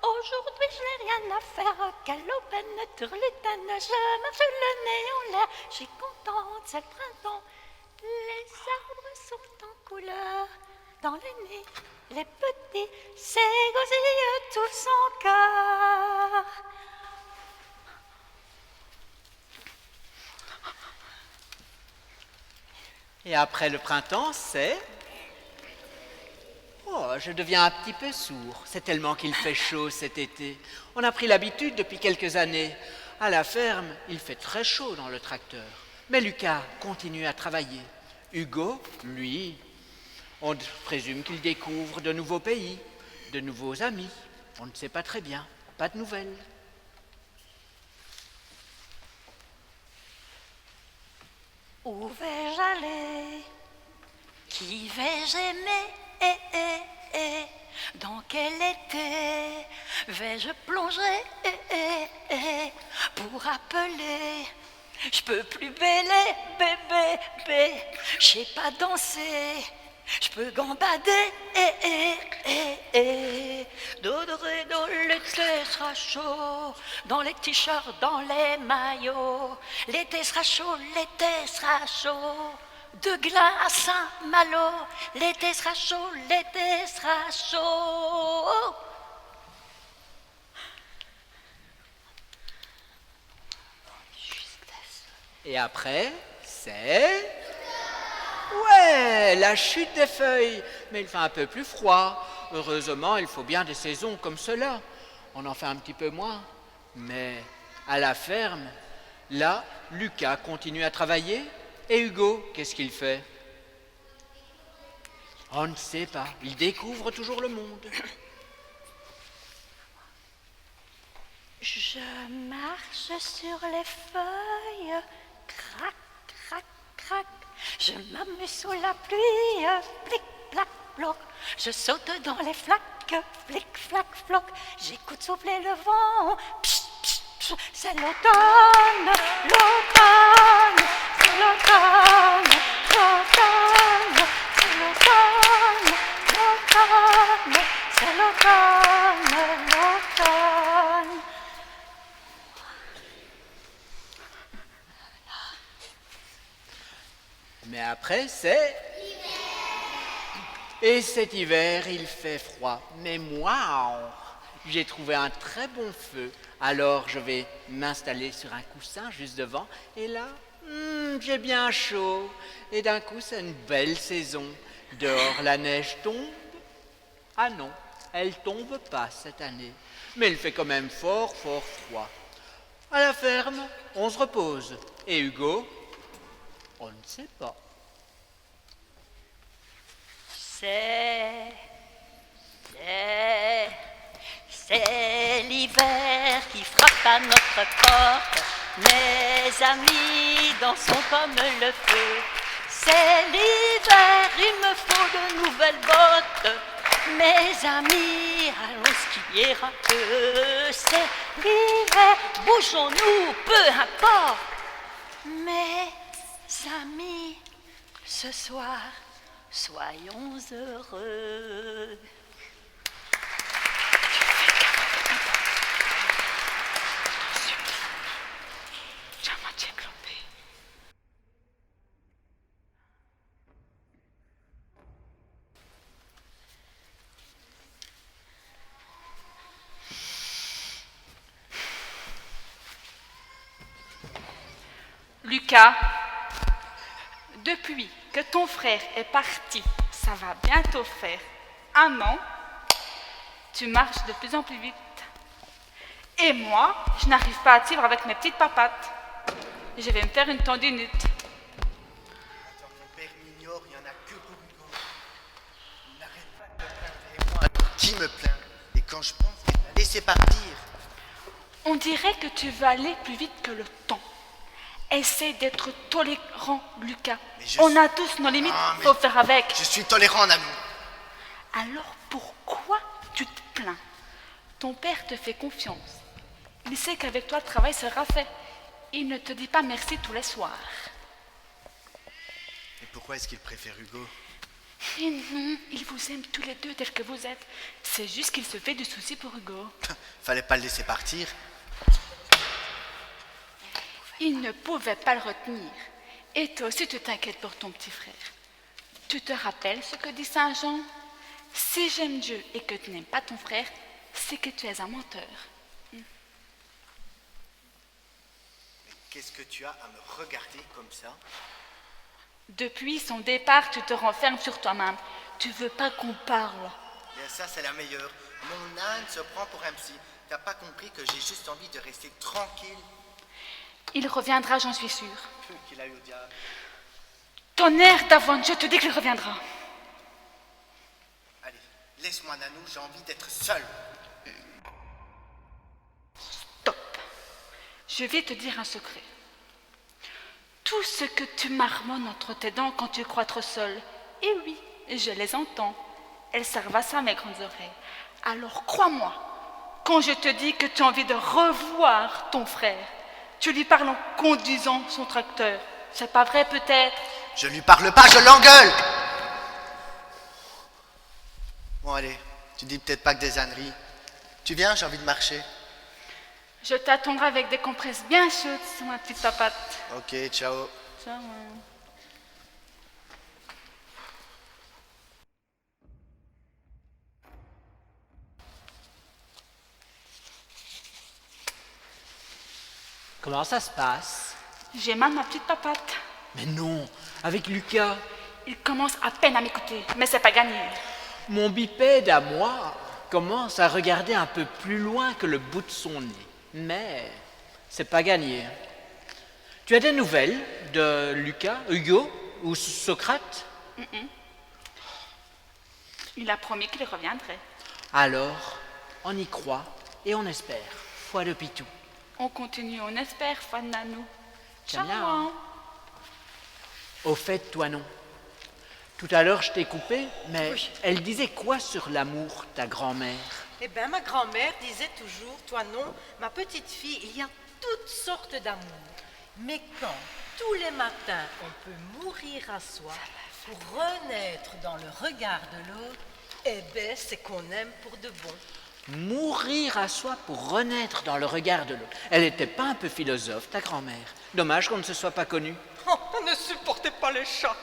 Aujourd'hui, je n'ai rien à faire qu'à l'aubaine turlutaine. Je marche le nez en l'air. Je suis contente, c'est le printemps. Les arbres sont en couleur. Dans le nez, les petits s'égosillent tous en cœur. Et après le printemps, c'est... Oh, je deviens un petit peu sourd. C'est tellement qu'il fait chaud cet été. On a pris l'habitude depuis quelques années. À la ferme, il fait très chaud dans le tracteur. Mais Lucas continue à travailler. Hugo, lui, on présume qu'il découvre de nouveaux pays, de nouveaux amis. On ne sait pas très bien. Pas de nouvelles. Où vais-je aller? Qui vais-je aimer? Dans quel été vais-je plonger pour appeler? Je peux plus bêler, bébé, je sais pas danser. Je peux gambader, dans l'été sera chaud, dans les t-shirts, dans les maillots. L'été sera chaud, l'été sera chaud. De Glun à Saint-Malo, l'été sera chaud, l'été sera chaud. Et après, c'est... Ouais, la chute des feuilles. Mais il fait un peu plus froid. Heureusement, il faut bien des saisons comme cela. On en fait un petit peu moins. Mais à la ferme, là, Lucas continue à travailler. Et Hugo, qu'est-ce qu'il fait? On ne sait pas. Il découvre toujours le monde. Je marche sur les feuilles, crac, crac, crac. Je m'amuse sous la pluie, plic, plac, bloc. Je saute dans les flaques, flic, flac, floc. J'écoute souffler le vent, psh, psh, psh. C'est l'automne, l'automne, c'est l'automne, l'automne, c'est l'automne, l'automne, c'est l'automne, l'automne. Mais après, c'est... Et cet hiver, il fait froid. Mais moi, j'ai trouvé un très bon feu. Alors, je vais m'installer sur un coussin juste devant. Et là, j'ai bien chaud. Et d'un coup, c'est une belle saison. Dehors, la neige tombe. Ah non, elle tombe pas cette année. Mais il fait quand même fort, fort froid. À la ferme, on se repose. Et Hugo... On ne sait pas. C'est l'hiver qui frappe à notre porte. Mes amis dansons comme le feu. C'est l'hiver, il me faut de nouvelles bottes. Mes amis, allons skier un peu. C'est l'hiver, bougeons-nous, peu importe. Mes amis, ce soir, soyons heureux. J'ai à moitié globé. Lucas, depuis que ton frère est parti, ça va bientôt faire 1 an, tu marches de plus en plus vite. Et moi, je n'arrive pas à suivre avec mes petites papates. Je vais me faire une tendinite. Attends, mon père m'ignore, il n'y en a que pour Hugo. Il n'arrête pas de me plaindre. Et moi, alors, qui me plaint? Et quand je pense qu'il va laisser partir. On dirait que tu veux aller plus vite que le temps. Essaie d'être tolérant, Lucas. On a tous nos limites, faut faire avec. Je suis tolérant en amour. Alors pourquoi tu te plains? Ton père te fait confiance. Il sait qu'avec toi, le travail sera fait. Il ne te dit pas merci tous les soirs. Et pourquoi est-ce qu'il préfère Hugo? Et non, il vous aime tous les deux tels que vous êtes. C'est juste qu'il se fait du souci pour Hugo. Fallait pas le laisser partir. Il ne pouvait pas le retenir. Et toi aussi, tu t'inquiètes pour ton petit frère. Tu te rappelles ce que dit Saint Jean? Si j'aime Dieu et que tu n'aimes pas ton frère, c'est que tu es un menteur. Mais qu'est-ce que tu as à me regarder comme ça? Depuis son départ, tu te renfermes sur toi-même. Tu veux pas qu'on parle. Et ça, c'est la meilleure. Mon âne se prend pour un psy. T'as pas compris que j'ai juste envie de rester tranquille? Il reviendra, j'en suis sûre. Qu'il aille au diable. Tonnerre d'Avon, je te dis qu'il reviendra. Allez, laisse-moi, Nanou, j'ai envie d'être seul. Stop. Je vais te dire un secret. Tout ce que tu marmonnes entre tes dents quand tu crois être seul, et oui, je les entends. Elles servent à ça, mes grandes oreilles. Alors crois-moi, quand je te dis que tu as envie de revoir ton frère, tu lui parles en conduisant son tracteur. C'est pas vrai, peut-être? Je lui parle pas, je l'engueule! Bon, allez, tu dis peut-être pas que des âneries. Tu viens, j'ai envie de marcher. Je t'attendrai avec des compresses bien chaudes sur ma petite papate. Ok, ciao. Ciao. Comment ça se passe? J'ai mal ma petite papate. Mais non, avec Lucas. Il commence à peine à m'écouter, mais c'est pas gagné. Mon bipède à moi commence à regarder un peu plus loin que le bout de son nez. Mais c'est pas gagné. Tu as des nouvelles de Lucas, Hugo ou Socrate? Il a promis qu'il reviendrait. Alors, on y croit et on espère. Foi de Pitou. On continue, on espère, fan Nanou. Tiens Ciao. bien, hein. Au fait, toi non. Tout à l'heure, je t'ai coupé, mais Oui. elle disait quoi sur l'amour, ta grand-mère? Eh bien, ma grand-mère disait toujours, toi non, ma petite fille, il y a toutes sortes d'amour. Mais quand, tous les matins, on peut mourir à soi pour renaître dans le regard de l'autre, eh bien, c'est qu'on aime pour de bon. Mourir à soi pour renaître dans le regard de l'autre. Elle n'était pas un peu philosophe, ta grand-mère. Dommage qu'on ne se soit pas connus. Oh, elle ne supportait pas les chats.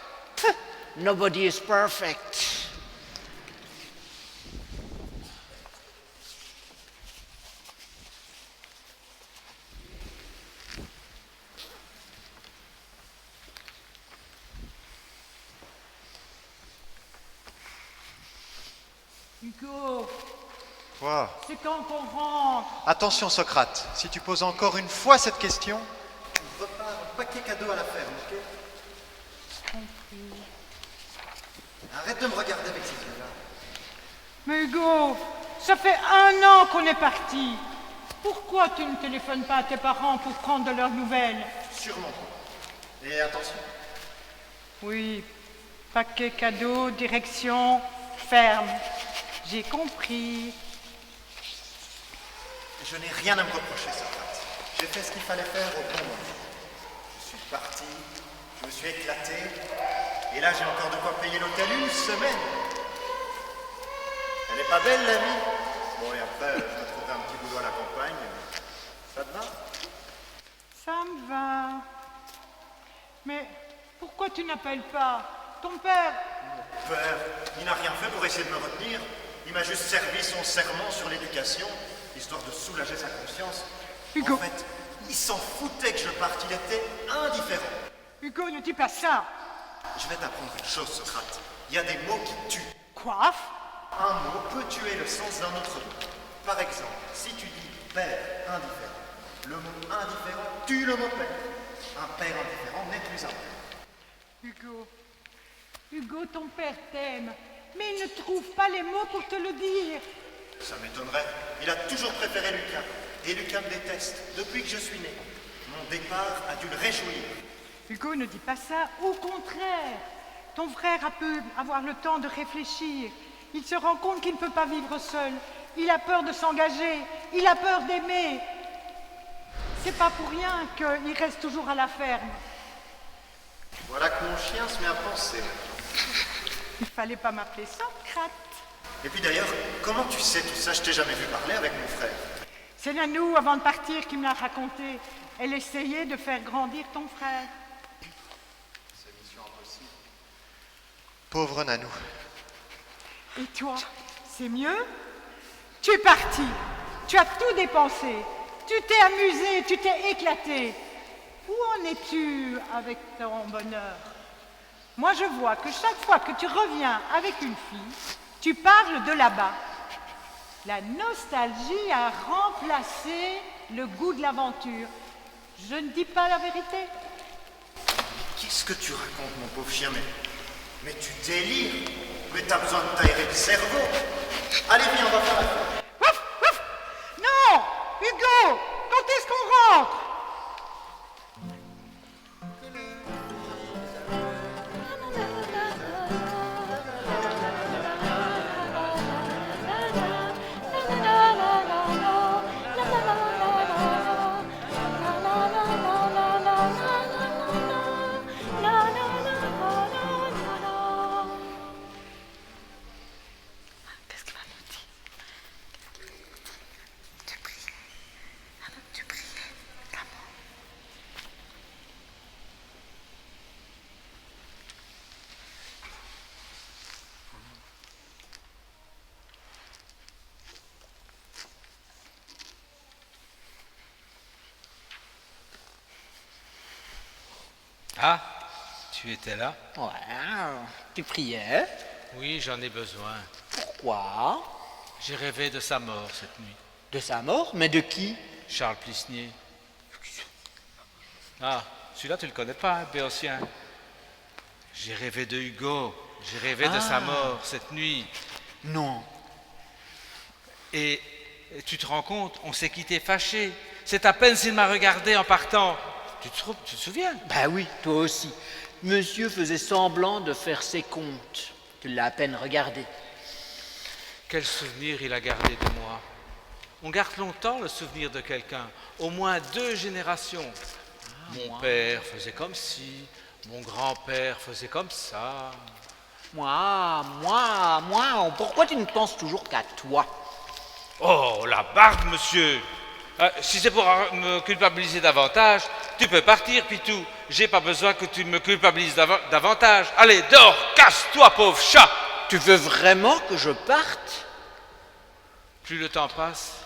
Nobody is perfect. Hugo, Quoi? c'est quand qu'on rentre? Attention, Socrate, si tu poses encore une fois cette question, On repart un paquet cadeau à la ferme, ok? Arrête de me regarder avec ces yeux-là. Mais Hugo, ça fait 1 an qu'on est parti. Pourquoi tu ne téléphones pas à tes parents pour prendre de leurs nouvelles? sûrement. Et attention, Oui, paquet cadeau, direction, ferme. J'ai compris. je n'ai rien à me reprocher, Socrate. J'ai fait ce qu'il fallait faire au bon moment. Je suis parti, je me suis éclaté, et là j'ai encore de quoi payer l'hôtel une semaine. Elle n'est pas belle, la vie? Bon, et après, je me trouverai un petit boulot à la campagne. Ça te va? Ça me va. Mais pourquoi tu n'appelles pas ton père? Père, il n'a rien fait pour essayer de me retenir. Il m'a juste servi son serment sur l'éducation, histoire de soulager sa conscience. Hugo. En fait, il s'en foutait que je parte, il était indifférent. Hugo, ne dis pas ça. Je vais t'apprendre une chose, Socrate. Il y a des mots qui tuent. Quoi? Un mot peut tuer le sens d'un autre mot. Par exemple, si tu dis père indifférent, le mot indifférent tue le mot père. Un père indifférent n'est plus un père. Hugo. Hugo, ton père t'aime, mais il ne trouve pas les mots pour te le dire. Ça m'étonnerait. Il a toujours préféré Lucas. Et Lucas me déteste depuis que je suis né. Mon départ a dû le réjouir. Hugo, ne dis pas ça. Au contraire, ton frère a pu avoir le temps de réfléchir. Il se rend compte qu'il ne peut pas vivre seul. Il a peur de s'engager. Il a peur d'aimer. C'est pas pour rien qu'il reste toujours à la ferme. Voilà que mon chien se met à penser. Il fallait pas m'appeler Socrate. Et puis d'ailleurs, comment tu sais tout ça? Je t'ai jamais vu parler avec mon frère. C'est Nanou, avant de partir, qui me l'a raconté. Elle essayait de faire grandir ton frère. C'est mission impossible. Pauvre Nanou. Et toi, c'est mieux? Tu es parti. Tu as tout dépensé. Tu t'es amusé, tu t'es éclaté. Où en es-tu avec ton bonheur? Moi, je vois que chaque fois que tu reviens avec une fille, tu parles de là-bas. La nostalgie a remplacé le goût de l'aventure. Je ne dis pas la vérité. Qu'est-ce que tu racontes, mon pauvre chien? Mais tu délires. Mais t'as besoin de t'aérer le cerveau. Allez, viens, on va faire la fête. Ouf, ouf. Non, Hugo, quand est-ce qu'on rentre? Ah, tu étais là? Ouais, tu priais. Oui, j'en ai besoin. Pourquoi? J'ai rêvé de sa mort cette nuit. De sa mort? Mais de qui? Charles Plisnier. Ah, celui-là tu le connais pas, hein, Béotien. J'ai rêvé de Hugo. J'ai rêvé de sa mort cette nuit. Non. Et tu te rends compte, on s'est quitté fâché. C'est à peine s'il m'a regardé en partant. Tu te souviens? Ben oui, toi aussi. Monsieur faisait semblant de faire ses comptes. Tu l'as à peine regardé. Quel souvenir il a gardé de moi. On garde longtemps le souvenir de quelqu'un, au moins 2 générations. Mon père faisait comme ci, mon grand-père faisait comme ça. Moi, pourquoi tu ne penses toujours qu'à toi? Oh, la barbe, monsieur! Si c'est pour me culpabiliser davantage, tu peux partir, Pitou. J'ai pas besoin que tu me culpabilises davantage. Allez, dors, casse-toi, pauvre chat! Tu veux vraiment que je parte? Plus le temps passe,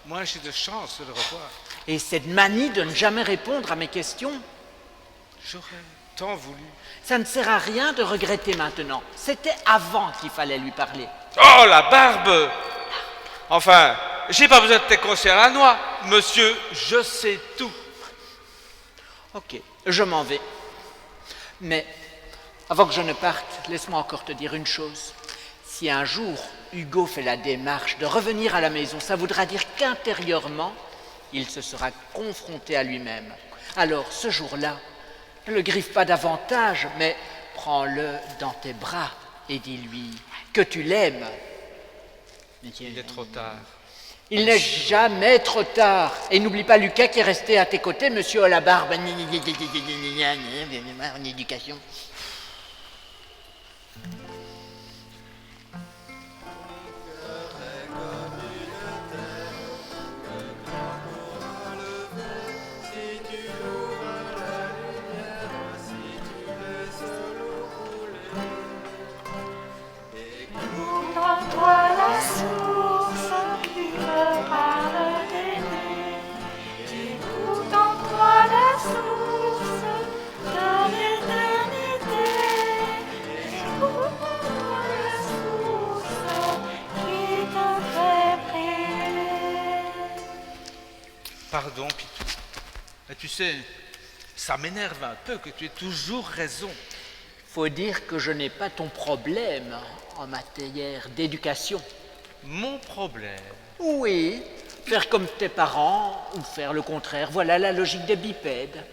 moins j'ai de chance de le revoir. Et cette manie de ne jamais répondre à mes questions? J'aurais tant voulu. Ça ne sert à rien de regretter maintenant. C'était avant qu'il fallait lui parler. Oh, la barbe! Enfin, j'ai pas besoin de tes conseils à la noix. Monsieur, je sais tout. Ok, je m'en vais. Mais avant que je ne parte, laisse-moi encore te dire une chose. Si un jour Hugo fait la démarche de revenir à la maison, ça voudra dire qu'intérieurement, il se sera confronté à lui-même. Alors, ce jour-là, ne le griffe pas davantage, mais prends-le dans tes bras et dis-lui que tu l'aimes. Il est trop tard. Il n'est jamais trop tard. Et n'oublie pas Lucas qui est resté à tes côtés, monsieur à la barbe en éducation. Toi la source qui me parle d'aimer. Écoute en toi la source de l'éternité. Écoute en toi la source qui te fait prier. Pardon, Pitou. Mais tu sais, ça m'énerve un peu que tu aies toujours raison. Faut dire que je n'ai pas ton problème en matière d'éducation. Mon problème? Oui, faire comme tes parents ou faire le contraire, voilà la logique des bipèdes.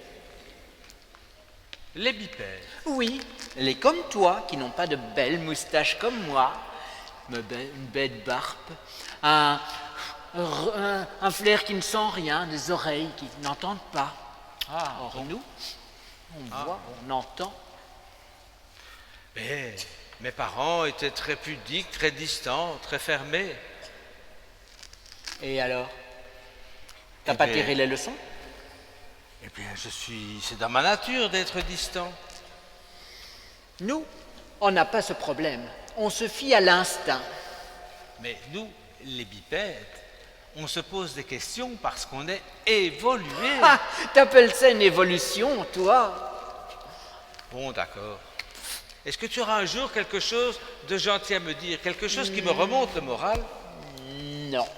Les bipèdes? Oui, les comme toi, qui n'ont pas de belles moustaches comme moi, une belle barbe, un flair qui ne sent rien, des oreilles qui n'entendent pas. Or nous, on voit, on entend. Mais mes parents étaient très pudiques, très distants, très fermés. Et alors? T'as pas tiré les leçons? Eh bien, c'est dans ma nature d'être distant. Nous, on n'a pas ce problème. On se fie à l'instinct. Mais nous, les bipèdes, on se pose des questions parce qu'on est évolué. Ah, t'appelles ça une évolution, toi? Bon, d'accord. Est-ce que tu auras un jour quelque chose de gentil à me dire, quelque chose qui me remonte le moral? Non.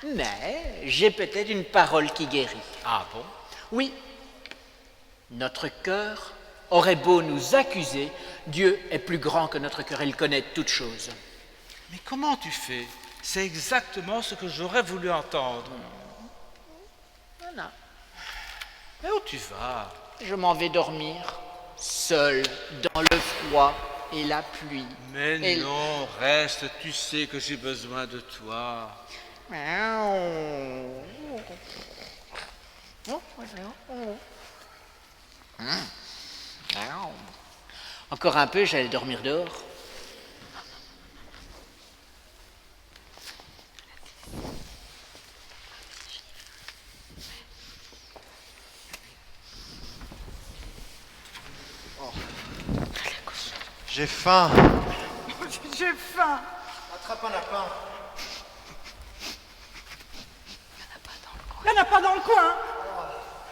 Mais j'ai peut-être une parole qui guérit. Ah bon? Oui. Notre cœur aurait beau nous accuser, Dieu est plus grand que notre cœur, il connaît toutes choses. Mais comment tu fais? C'est exactement ce que j'aurais voulu entendre. Voilà. Mais où tu vas? Je m'en vais dormir, seul, dans le froid et la pluie. Mais non, reste, tu sais que j'ai besoin de toi. Encore un peu, j'allais dormir dehors. J'ai faim. J'ai faim. Attrape un lapin. Il n'y en a pas dans le coin.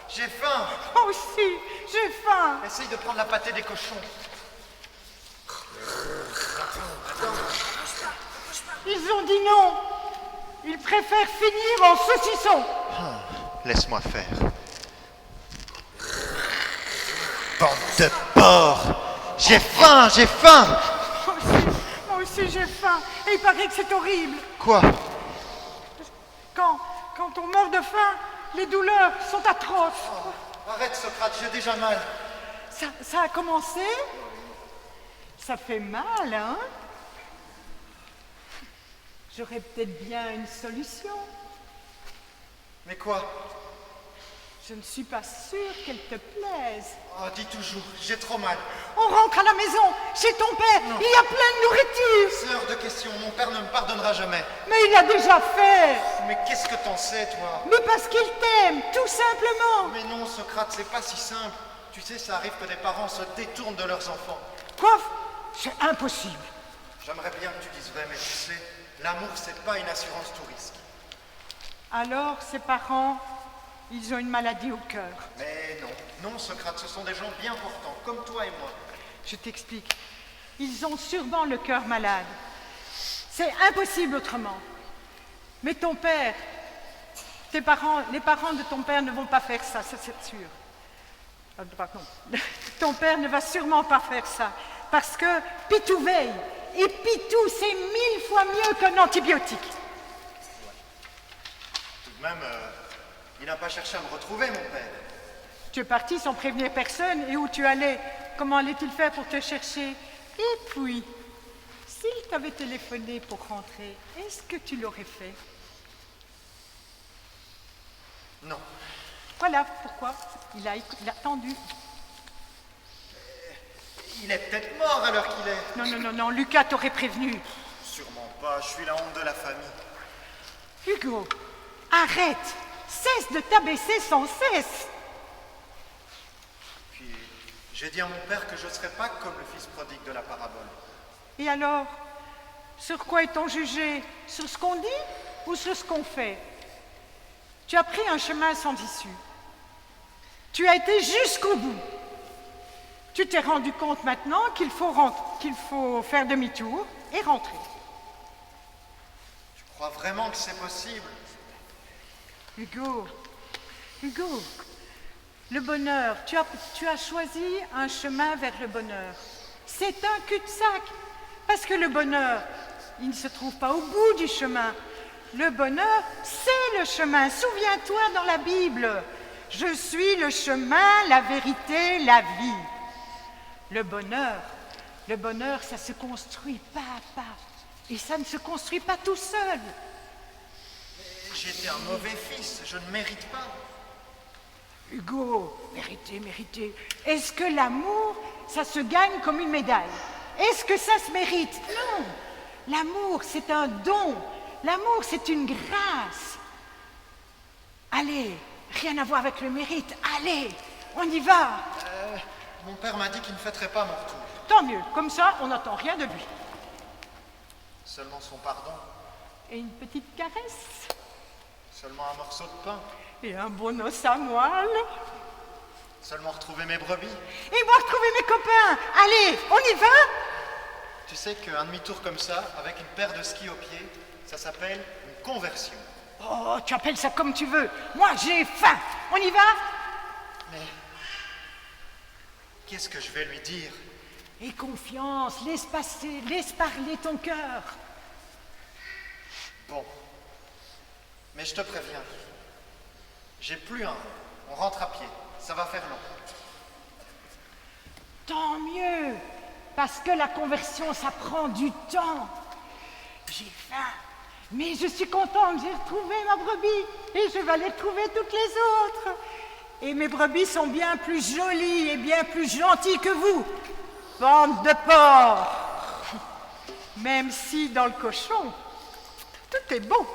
J'ai faim. Moi aussi, j'ai faim. Essaye de prendre la pâtée des cochons. Ils ont dit non. Ils préfèrent finir en saucisson. Laisse-moi faire. Bande de porcs. J'ai faim, j'ai faim. Moi aussi j'ai faim. Et il paraît que c'est horrible. Quoi? Quand on meurt de faim, les douleurs sont atroces. Arrête, Socrate, j'ai déjà mal. Ça a commencé? Ça fait mal, hein? J'aurais peut-être bien une solution. Mais quoi? Je ne suis pas sûre qu'elle te plaise. Oh, dis toujours, j'ai trop mal. On rentre à la maison, chez ton père, Non. il y a plein de nourriture. C'est hors de question, mon père ne me pardonnera jamais. Mais il l'a déjà fait. Mais qu'est-ce que t'en sais, toi? Mais parce qu'il t'aime, tout simplement. Mais non, Socrate, c'est pas si simple. Tu sais, ça arrive que des parents se détournent de leurs enfants. Quoi? C'est impossible. J'aimerais bien que tu dises vrai, mais tu sais, l'amour, c'est pas une assurance tout risque. Alors, ses parents, ils ont une maladie au cœur. Mais non, non, Socrate, ce sont des gens bien portants, comme toi et moi. Je t'explique. Ils ont sûrement le cœur malade. C'est impossible autrement. Mais ton père, les parents de ton père ne vont pas faire ça, ça c'est sûr. Pardon. Ton père ne va sûrement pas faire ça. Parce que Pitou veille. Et Pitou, c'est 1000 fois mieux qu'un antibiotique. Tout de même, il n'a pas cherché à me retrouver, mon père. Tu es parti sans prévenir personne. Et où tu allais? Comment allait-il faire pour te chercher? Et puis, s'il t'avait téléphoné pour rentrer, est-ce que tu l'aurais fait? Non. Voilà pourquoi il a attendu. Il est peut-être mort à l'heure qu'il est. Non, Lucas t'aurait prévenu. Sûrement pas, je suis la honte de la famille. Hugo, arrête! Cesse de t'abaisser sans cesse! Puis, j'ai dit à mon père que je ne serais pas comme le fils prodigue de la parabole. Et alors, sur quoi est-on jugé? Sur ce qu'on dit ou sur ce qu'on fait? Tu as pris un chemin sans issue. Tu as été jusqu'au bout. Tu t'es rendu compte maintenant qu'il faut faire demi-tour et rentrer. Tu crois vraiment que c'est possible? Hugo, le bonheur, tu as choisi un chemin vers le bonheur. C'est un cul-de-sac, parce que le bonheur, il ne se trouve pas au bout du chemin. Le bonheur, c'est le chemin. Souviens-toi dans la Bible, je suis le chemin, la vérité, la vie. Le bonheur, ça se construit pas à pas. Et ça ne se construit pas tout seul. J'ai été un mauvais fils, je ne mérite pas. Hugo, mériter. Est-ce que l'amour, ça se gagne comme une médaille? Est-ce que ça se mérite? Non. L'amour, c'est un don. L'amour, c'est une grâce. Allez, rien à voir avec le mérite. Allez, on y va. Mon père m'a dit qu'il ne fêterait pas mon retour. Tant mieux, comme ça, on n'entend rien de lui. Seulement son pardon. Et une petite caresse. Seulement un morceau de pain. Et un bon os à moelle. Seulement retrouver mes brebis. Et moi retrouver mes copains. bien. Allez, on y va? Tu sais qu'un demi-tour comme ça, avec une paire de skis au pied, ça s'appelle une conversion. Oh, tu appelles ça comme tu veux. Moi, j'ai faim. On y va? Mais qu'est-ce que je vais lui dire? Aie confiance, laisse passer, laisse parler ton cœur. Bon. Mais je te préviens. J'ai plus un rond. On rentre à pied. Ça va faire long. Tant mieux, parce que la conversion, ça prend du temps. J'ai faim, mais je suis contente, j'ai retrouvé ma brebis et je vais aller retrouver toutes les autres. Et mes brebis sont bien plus jolies et bien plus gentilles que vous, bande de porcs. Même si dans le cochon, tout est bon.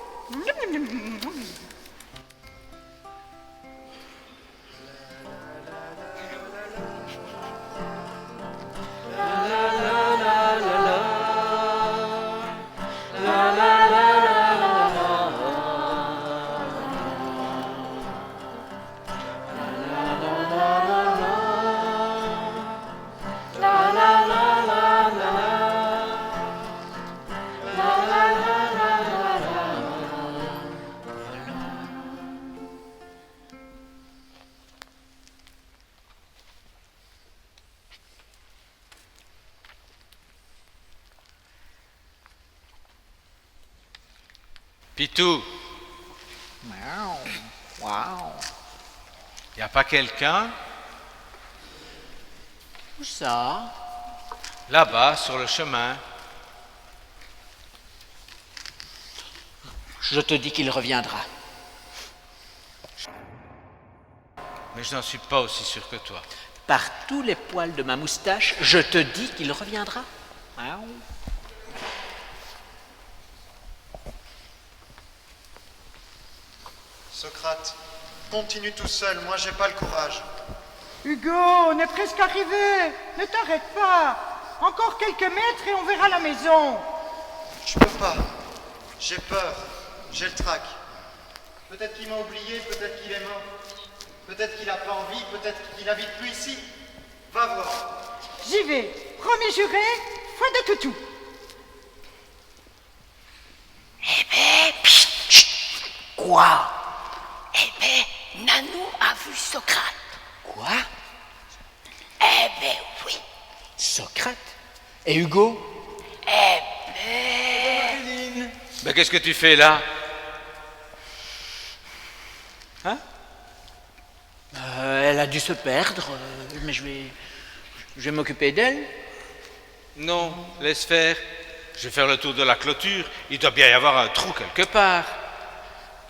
Pitou, Wow. y a pas quelqu'un Où ça? là-bas sur le chemin? Je te dis qu'il reviendra. Mais je n'en suis pas aussi sûr que toi. Par tous les poils de ma moustache, je te dis qu'il reviendra. Wow. Socrate, continue tout seul. Moi, j'ai pas le courage. Hugo, on est presque arrivé. Ne t'arrête pas. Encore quelques mètres et on verra la maison. Je peux pas. J'ai peur. J'ai le trac. Peut-être qu'il m'a oublié, peut-être qu'il est mort. Peut-être qu'il a pas envie, peut-être qu'il habite plus ici. Va voir. J'y vais. Promis juré, foi de toutou. Eh ben, Quoi? eh ben, Nanou a vu Socrate. Quoi? Eh ben oui. Socrate? Et Hugo? Eh ben... Mais qu'est-ce que tu fais là? Hein? Elle a dû se perdre, mais je vais m'occuper d'elle. Non, laisse faire. Je vais faire le tour de la clôture. Il doit bien y avoir un trou quelque part.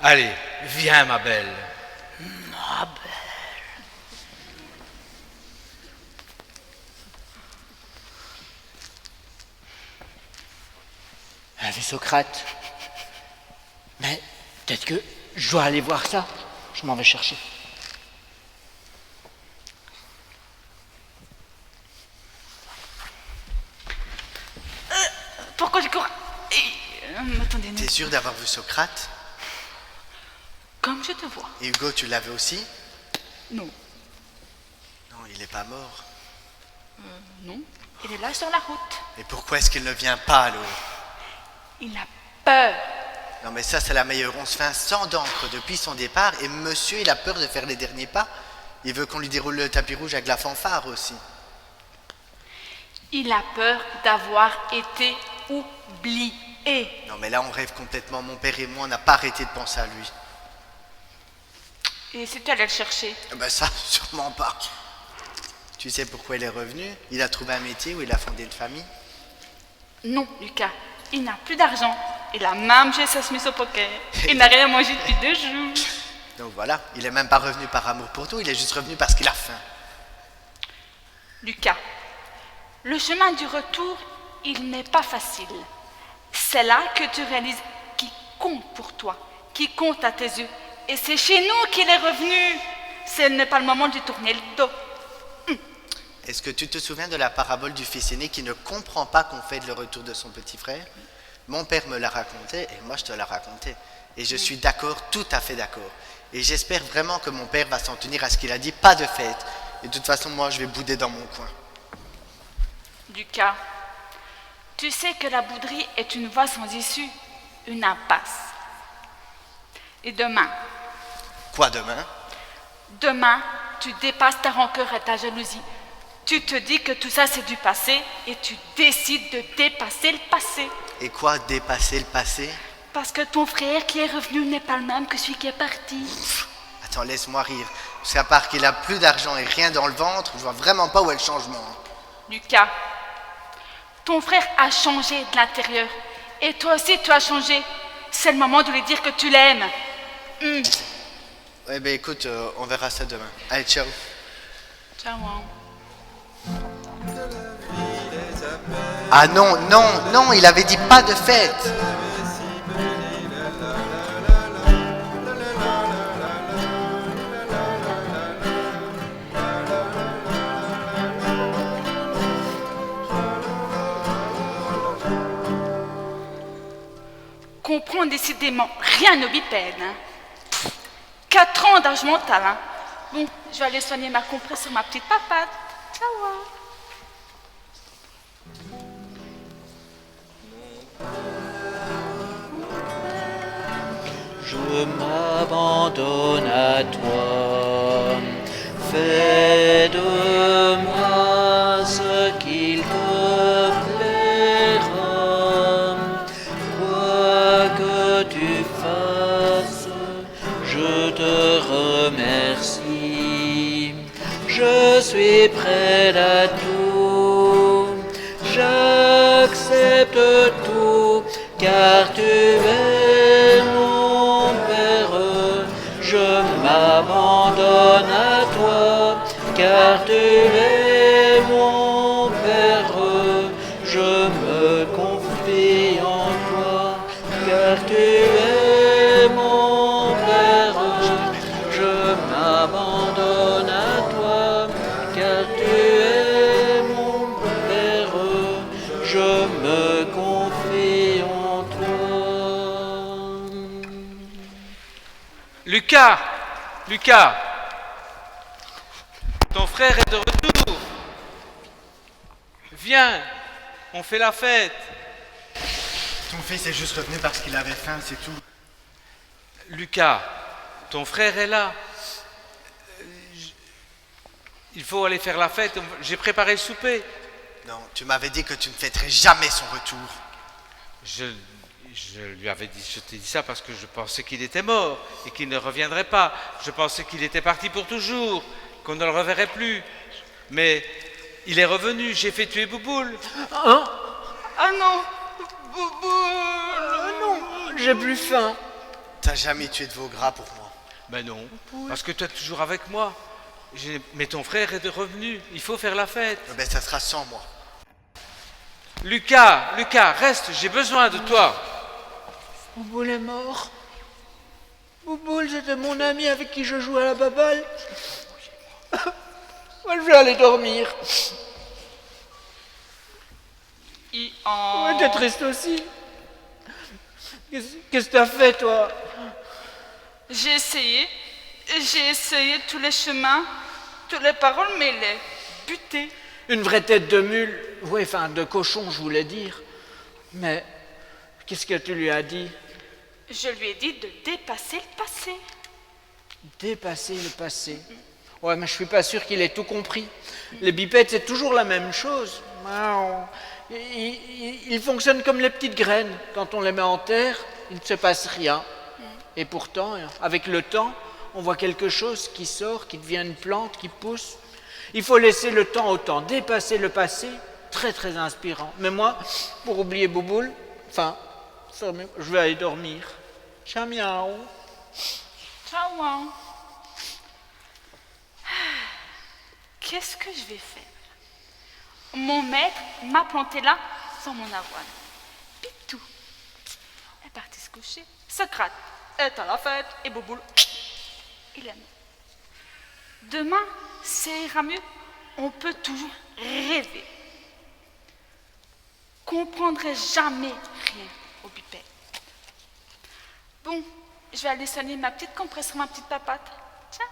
Allez, viens ma belle. Ma belle. Elle a vu Socrate. Mais peut-être que je dois aller voir ça. Je m'en vais chercher. Pourquoi tu cours? Attendez, T'es sûr d'avoir vu Socrate? comme je te vois. Et Hugo, tu l'avais aussi? Non. Non, il n'est pas mort. Non, il est là sur la route. Et pourquoi est-ce qu'il ne vient pas alors? Il a peur. Non mais ça c'est la meilleure, on se fait un sang d'encre depuis son départ et monsieur il a peur de faire les derniers pas. Il veut qu'on lui déroule le tapis rouge avec la fanfare aussi. Il a peur d'avoir été oublié. Non mais là on rêve complètement, mon père et moi on n'a pas arrêté de penser à lui. Et si tu allais le chercher? Ben ça, sûrement pas. Tu sais pourquoi il est revenu? Il a trouvé un métier où il a fondé une famille. Non, Lucas, il n'a plus d'argent. Il a même joué sa Smith au poker. Il n'a rien mangé depuis 2 jours. Donc voilà, il est même pas revenu par amour pour tout, il est juste revenu parce qu'il a faim. Lucas, le chemin du retour, il n'est pas facile. C'est là que tu réalises qui compte pour toi, qui compte à tes yeux. Et c'est chez nous qu'il est revenu. Ce n'est pas le moment de lui tourner le dos. Est-ce que tu te souviens de la parabole du fils aîné qui ne comprend pas qu'on fête le retour de son petit frère? Mon père me l'a raconté et moi je te l'ai raconté. Et je suis d'accord, tout à fait d'accord. Et j'espère vraiment que mon père va s'en tenir à ce qu'il a dit, pas de fête. Et de toute façon, moi je vais bouder dans mon coin. Lucas, tu sais que la bouderie est une voie sans issue, une impasse. Et demain, Quoi demain? demain, tu dépasses ta rancœur et ta jalousie. Tu te dis que tout ça c'est du passé et tu décides de dépasser le passé. Et quoi dépasser le passé? Parce que ton frère qui est revenu n'est pas le même que celui qui est parti. Attends, laisse-moi rire. Parce qu'à part qu'il a plus d'argent et rien dans le ventre, je vois vraiment pas où est le changement. Lucas, ton frère a changé de l'intérieur. Et toi aussi tu as changé. C'est le moment de lui dire que tu l'aimes. Eh ben écoute, on verra ça demain. Allez, ciao. Ciao. Hein. Ah non, non, non, il avait dit pas de fête. Comprends décidément rien au bipède. Hein. 4 ans d'âge mental. Hein. Bon, je vais aller soigner ma compresse sur ma petite papate. Ciao. Hein. Je m'abandonne à toi, fais de moi ce qu'il te plaira, quoi que tu fasses, je te remercie, je suis prêt à tout, j'accepte tout, car tu es mon Père, je m'abandonne à toi, car tu es mon Père, je me confie en toi, car tu es mon Père, je m'abandonne à toi, car tu es mon Père, je me confie en toi. Lucas, Lucas, ton frère est de retour. Viens, on fait la fête. Ton fils est juste revenu parce qu'il avait faim, c'est tout. Lucas, ton frère est là. Il faut aller faire la fête. J'ai préparé le souper. Non, tu m'avais dit que tu ne fêterais jamais son retour. Je lui avais dit, je t'ai dit ça parce que je pensais qu'il était mort et qu'il ne reviendrait pas. Je pensais qu'il était parti pour toujours, qu'on ne le reverrait plus. Mais il est revenu, j'ai fait tuer Bouboule. Hein? Ah non, Non, j'ai plus faim. T'as jamais tué de veau gras pour moi. Ben non, parce que tu es toujours avec moi. Mais ton frère est revenu, il faut faire la fête. Ben ça sera sans moi. Lucas, reste, j'ai besoin de toi. Bouboule est mort. Bouboule, c'était mon ami avec qui je jouais à la baballe. Moi, je vais aller dormir. Ouais, t'es triste aussi. Qu'est-ce que t'as fait, toi? J'ai essayé tous les chemins, toutes les paroles, mais il est buté. Une vraie tête de mule, oui, enfin de cochon, je voulais dire. Mais qu'est-ce que tu lui as dit? Je lui ai dit de dépasser le passé. Dépasser le passé. Ouais, mais je suis pas sûr qu'il ait tout compris. Les bipèdes, c'est toujours la même chose. Ils fonctionnent comme les petites graines. Quand on les met en terre, il ne se passe rien. Et pourtant, avec le temps, on voit quelque chose qui sort, qui devient une plante, qui pousse. Il faut laisser le temps au temps, dépasser le passé, très très inspirant. Mais moi, pour oublier Bouboule, enfin, je vais aller dormir. Ciao, miaou. Ciao. Hein. Qu'est-ce que je vais faire? Mon maître m'a planté là sans mon avoine. Pitou est parti se coucher. Socrate est à la fête et Bouboule, il aime. Demain, ça ira mieux. On peut toujours rêver. Comprendrai jamais rien au bipède. Bon, je vais aller soigner ma petite compresse sur ma petite papate. Ciao.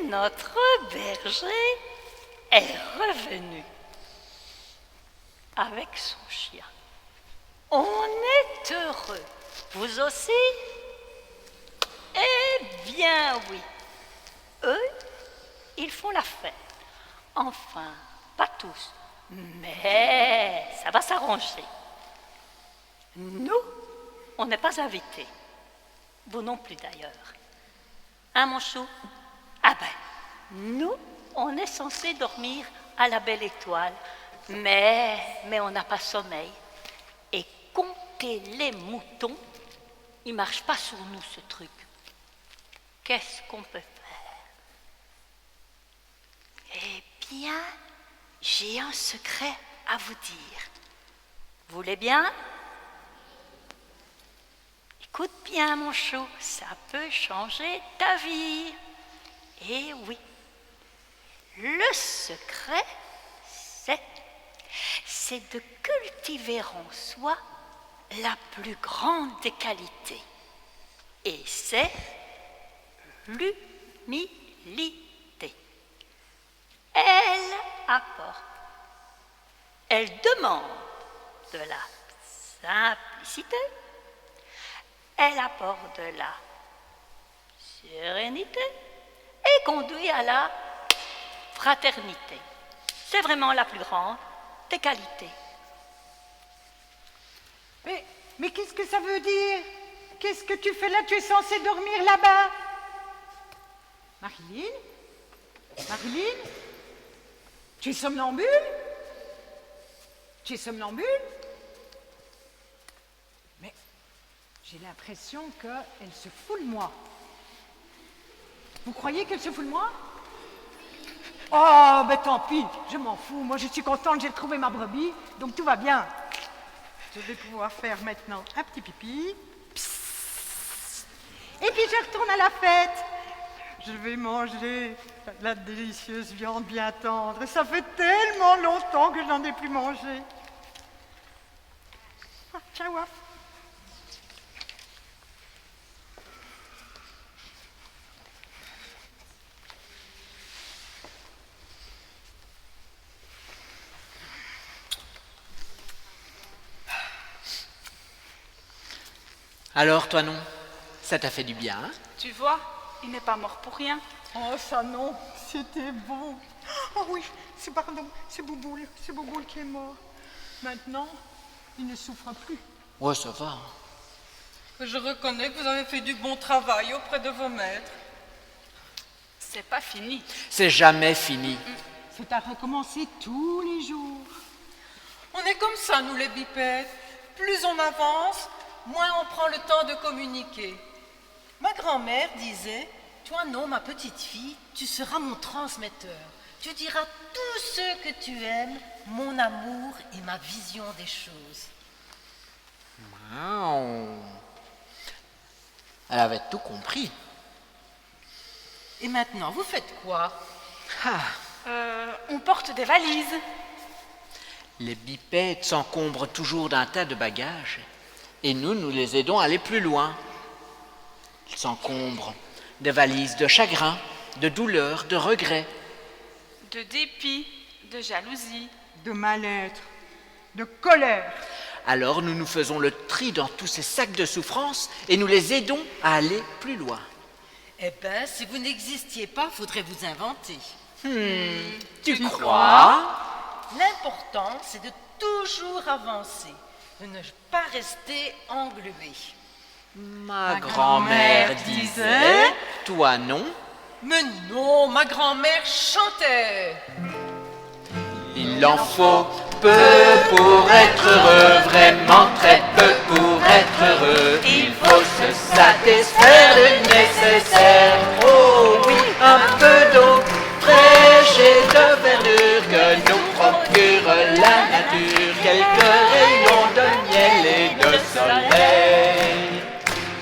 notre berger est revenu avec son chien. On est heureux. Vous aussi? Eh bien oui. Eux, ils font la fête. Enfin, pas tous, mais ça va s'arranger. Nous, on n'est pas invités. Vous non plus d'ailleurs. Hein, mon chou? Ah ben, nous, on est censé dormir à la belle étoile, mais on n'a pas sommeil. Et compter les moutons, il ne marche pas sur nous, ce truc. Qu'est-ce qu'on peut faire? Eh bien, j'ai un secret à vous dire. Vous voulez bien? Écoute bien, mon chou, ça peut changer ta vie. Eh oui, le secret, c'est de cultiver en soi la plus grande des qualités. Et c'est l'humilité. Elle apporte, elle demande de la simplicité, elle apporte de la sérénité et conduit à la fraternité. C'est vraiment la plus grande des qualités. Mais qu'est-ce que ça veut dire? Qu'est-ce que tu fais là? Tu es censée dormir là-bas. Marilyn? Marilyn? Tu es somnambule? Tu es somnambule? Mais j'ai l'impression qu'elle se fout de moi. Vous croyez qu'elle se fout de moi? Oh, ben tant pis, je m'en fous. Moi, je suis contente, j'ai retrouvé ma brebis, donc tout va bien. Je vais pouvoir faire maintenant un petit pipi. Psst. Et puis je retourne à la fête. Je vais manger la délicieuse viande bien tendre. Et ça fait tellement longtemps que je n'en ai plus mangé. Ah, ciao. Alors, toi non, ça t'a fait du bien, hein? Tu vois, il n'est pas mort pour rien. Oh, ça non, c'était bon. Oh oui, c'est Bouboule qui est mort. Maintenant, il ne souffre plus. Ouais, ça va. Je reconnais que vous avez fait du bon travail auprès de vos maîtres. C'est pas fini. C'est jamais fini. C'est à recommencer tous les jours. On est comme ça, nous les bipèdes. Plus on avance, moins on prend le temps de communiquer. Ma grand-mère disait, toi non, ma petite fille, tu seras mon transmetteur. Tu diras tout ce que tu aimes, mon amour et ma vision des choses. Wow. Elle avait tout compris. Et maintenant, vous faites quoi? On porte des valises. Les bipèdes s'encombrent toujours d'un tas de bagages. Et nous les aidons à aller plus loin. Ils s'encombrent de valises de chagrin, de douleur, de regret. De dépit, de jalousie. De mal-être, de colère. Alors nous faisons le tri dans tous ces sacs de souffrance et nous les aidons à aller plus loin. Eh bien, si vous n'existiez pas, faudrait vous inventer. Tu crois? L'important, c'est de toujours avancer, de ne pas rester englué. Ma grand-mère disait, toi non? Mais non, ma grand-mère chantait. Il en faut peu pour être heureux, vraiment très peu pour être heureux. Il faut se satisfaire du nécessaire. Oh oui, un peu d'eau fraîche et de verdure que nous procure la nature. Quelques rayons de miel et de soleil.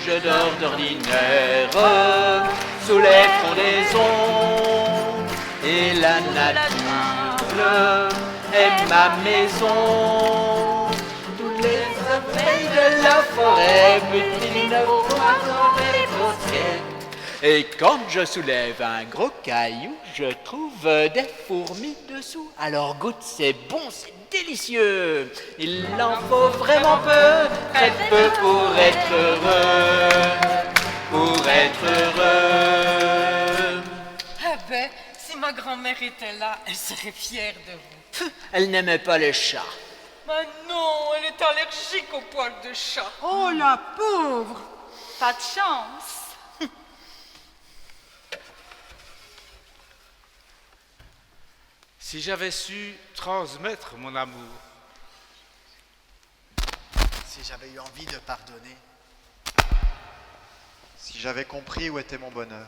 Je dors d'ordinaire sous les frondaisons et la nature est ma maison. Tous les abeilles de la forêt butinent au poison des faussettes Et quand je soulève un gros caillou, je trouve des fourmis dessous. Alors goûte, c'est bon, c'est délicieux. Il en faut vraiment peu, très peu pour être heureux. Pour être heureux. Eh ben, si ma grand-mère était là, elle serait fière de vous. Elle n'aimait pas les chats. Mais non, elle est allergique aux poils de chat. Oh, la pauvre! Pas de chance. Si j'avais su transmettre mon amour, Si j'avais eu envie de pardonner, Si j'avais compris où était mon bonheur.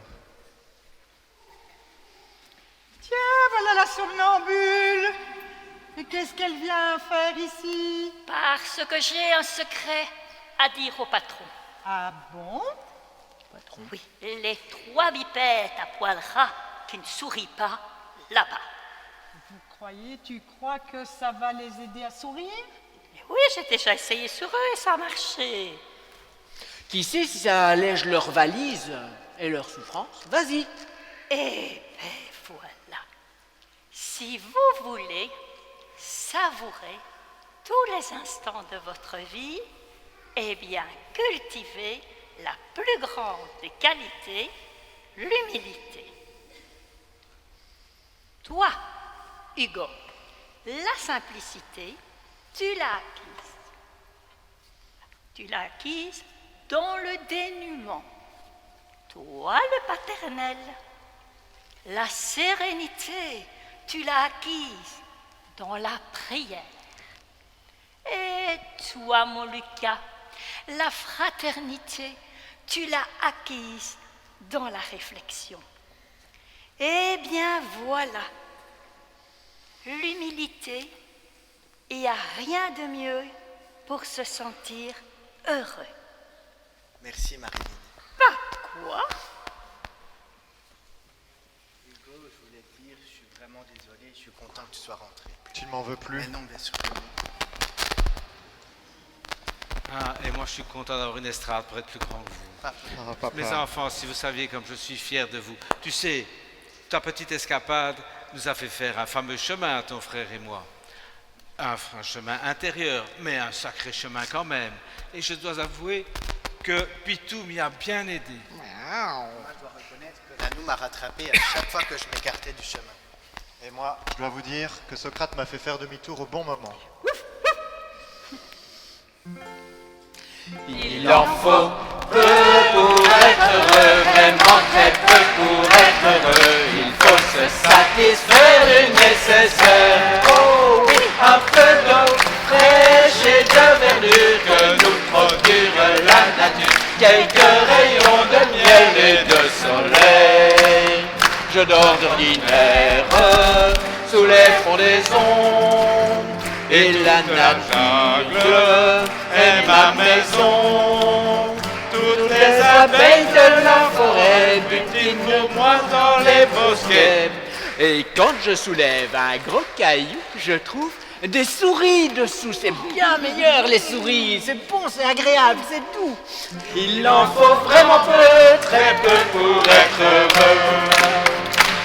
Tiens, voilà la somnambule. Et qu'est-ce qu'elle vient faire ici? Parce que j'ai un secret à dire au patron. Ah bon? Oui, les 3 bipèdes à poil ras qui ne sourient pas là-bas. Tu crois que ça va les aider à sourire? Oui, j'ai déjà essayé sur eux et ça a marché. Qui sait si ça allège leurs valises et leurs souffrances? Vas-y. Eh bien, voilà. Si vous voulez savourer tous les instants de votre vie, eh bien, cultivez la plus grande des qualités, l'humilité. Toi, Hugo, la simplicité, tu l'as acquise. Tu l'as acquise dans le dénuement. Toi, le paternel, la sérénité, tu l'as acquise dans la prière. Et toi, mon Lucas, la fraternité, tu l'as acquise dans la réflexion. Eh bien, voilà. L'humilité, il n'y a rien de mieux pour se sentir heureux. merci Marilyn. Pas quoi? Hugo, je voulais te dire, je suis vraiment désolé, je suis content que tu sois rentré. Tu ne m'en veux plus? Mais non, bien sûr que non. ah, et moi je suis content d'avoir une estrade pour être plus grand que vous. Ah, papa. Mes enfants, si vous saviez comme je suis fier de vous. Tu sais, ta petite escapade nous a fait faire un fameux chemin, ton frère et moi. Un chemin intérieur, mais un sacré chemin quand même. Et je dois avouer que Pitou m'y a bien aidé. Moi, je dois reconnaître que Nanou m'a rattrapé à chaque fois que je m'écartais du chemin. Et moi, je dois vous dire que Socrate m'a fait faire demi-tour au bon moment. Il en faut peu pour être heureux, vraiment très peu pour être heureux. Il faut se satisfaire du nécessaire. Oh oui, un peu d'eau fraîche et de verdure que nous procure la nature. Quelques rayons de miel et de soleil. Je dors d'ordinaire sous les fondaisons. Et la jungle est ma maison. Toutes les abeilles de la forêt butinent pour moi dans les bosquets. Et quand je soulève un gros caillou, je trouve des souris dessous. C'est bien meilleur les souris. C'est bon, c'est agréable, c'est doux. Il en faut vraiment peu, très peu pour être heureux.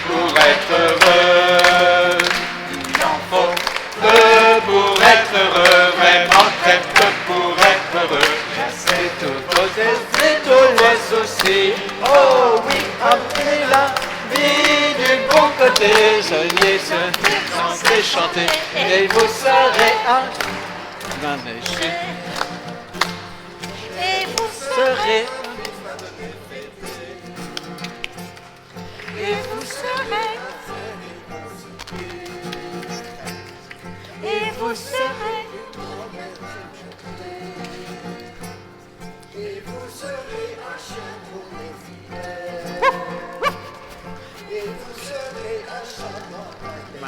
Pour être heureux, il en faut peu pour être heureux, vraiment très peu pour être heureux. C'est tout tous les soucis. Oh oui, après la vie du bon côté, soignez ce chanter, chanter, et vous serez un méchant. Et vous serez. Et vous serez. Et vous serez. Et vous serez un chien pour les filets. Et vous serez un charmant palais.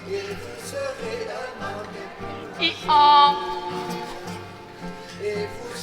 Et vous serez un homme. Et en Et vous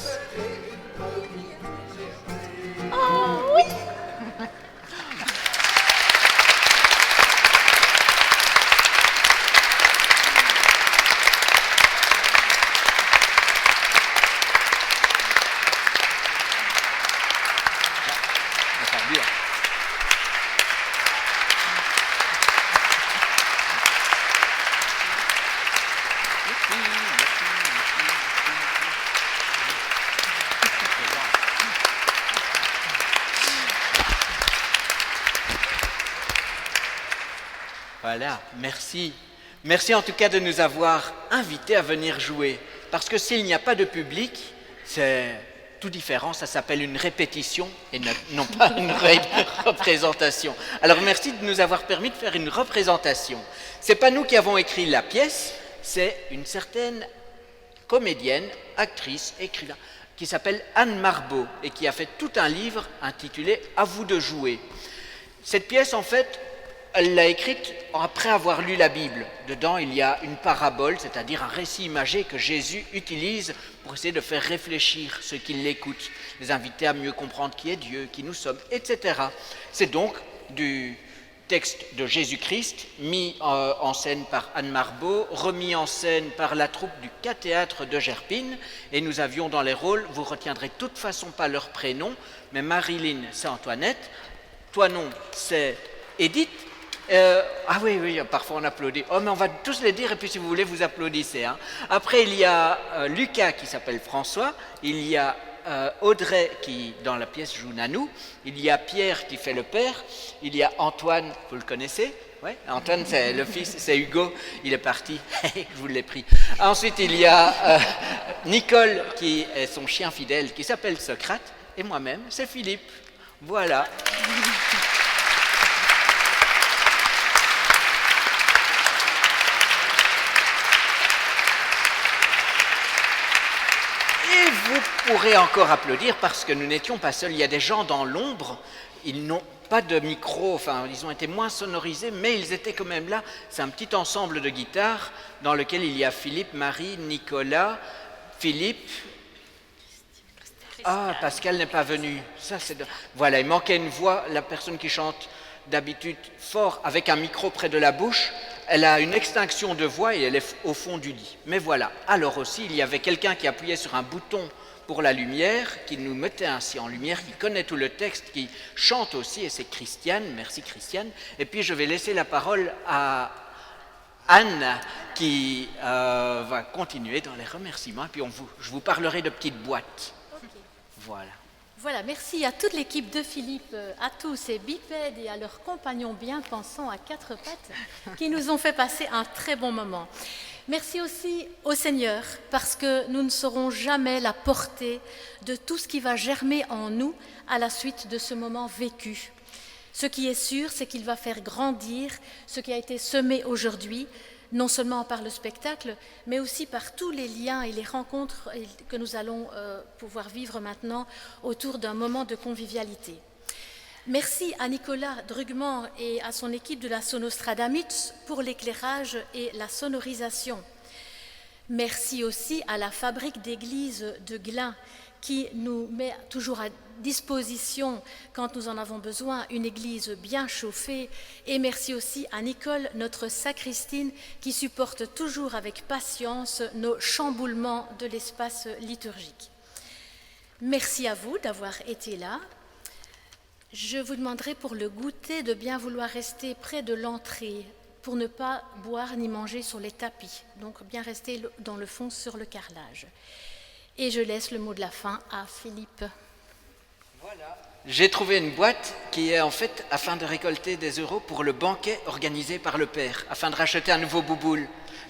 Voilà, merci. Merci en tout cas de nous avoir invités à venir jouer. Parce que s'il n'y a pas de public, c'est tout différent, ça s'appelle une répétition et non pas une représentation. Alors merci de nous avoir permis de faire une représentation. Ce n'est pas nous qui avons écrit la pièce, c'est une certaine comédienne, actrice, écrivain, qui s'appelle Anne Marbeau et qui a fait tout un livre intitulé « À vous de jouer ». Cette pièce, en fait, elle l'a écrite après avoir lu la Bible. Dedans, il y a une parabole, c'est-à-dire un récit imagé que Jésus utilise pour essayer de faire réfléchir ceux qui l'écoutent, les inviter à mieux comprendre qui est Dieu, qui nous sommes, etc. C'est donc du texte de Jésus-Christ, mis en scène par Anne Marbeau, remis en scène par la troupe du K-Théâtre de Gerpine, et nous avions dans les rôles, vous retiendrez de toute façon pas leur prénom, mais Marilyn, c'est Antoinette, Toinon, c'est Edith. Ah oui, parfois on applaudit. Oh, mais on va tous les dire, et puis si vous voulez, vous applaudissez. Hein. Après, il y a Lucas qui s'appelle François, il y a Audrey qui, dans la pièce, joue Nanou, il y a Pierre qui fait le père, il y a Antoine, vous le connaissez? Oui, Antoine, c'est le fils, c'est Hugo, il est parti, je vous l'ai pris. Ensuite, il y a Nicole qui est son chien fidèle, qui s'appelle Socrate, et moi-même, c'est Philippe. Voilà. Et vous pourrez encore applaudir parce que nous n'étions pas seuls. Il y a des gens dans l'ombre, ils n'ont pas de micro, enfin ils ont été moins sonorisés, mais ils étaient quand même là. C'est un petit ensemble de guitares dans lequel il y a Philippe, Marie, Nicolas, Philippe. Ah, Pascal n'est pas venu. Ça, voilà, il manquait une voix. La personne qui chante d'habitude fort avec un micro près de la bouche, elle a une extinction de voix et elle est au fond du lit. Mais voilà. Alors aussi, il y avait quelqu'un qui appuyait sur un bouton pour la lumière, qui nous mettait ainsi en lumière, qui connaît tout le texte, qui chante aussi, et c'est Christiane. Merci Christiane. Et puis je vais laisser la parole à Anne qui va continuer dans les remerciements. Et puis je vous parlerai de petites boîtes. Voilà. Voilà, merci à toute l'équipe de Philippe, à tous ces bipèdes et à leurs compagnons bien pensants à quatre pattes qui nous ont fait passer un très bon moment. Merci aussi au Seigneur parce que nous ne saurons jamais la portée de tout ce qui va germer en nous à la suite de ce moment vécu. Ce qui est sûr, c'est qu'il va faire grandir ce qui a été semé aujourd'hui, non seulement par le spectacle, mais aussi par tous les liens et les rencontres que nous allons pouvoir vivre maintenant autour d'un moment de convivialité. Merci à Nicolas Drugman et à son équipe de la Sonostradamus pour l'éclairage et la sonorisation. Merci aussi à la fabrique d'églises de Glun qui nous met toujours à disposition, quand nous en avons besoin, une église bien chauffée. Et merci aussi à Nicole, notre sacristine, qui supporte toujours avec patience nos chamboulements de l'espace liturgique. Merci à vous d'avoir été là. Je vous demanderai pour le goûter de bien vouloir rester près de l'entrée pour ne pas boire ni manger sur les tapis. Donc bien rester dans le fond sur le carrelage. Et je laisse le mot de la fin à Philippe. Voilà. J'ai trouvé une boîte qui est en fait afin de récolter des euros pour le banquet organisé par le père, afin de racheter un nouveau bouboule.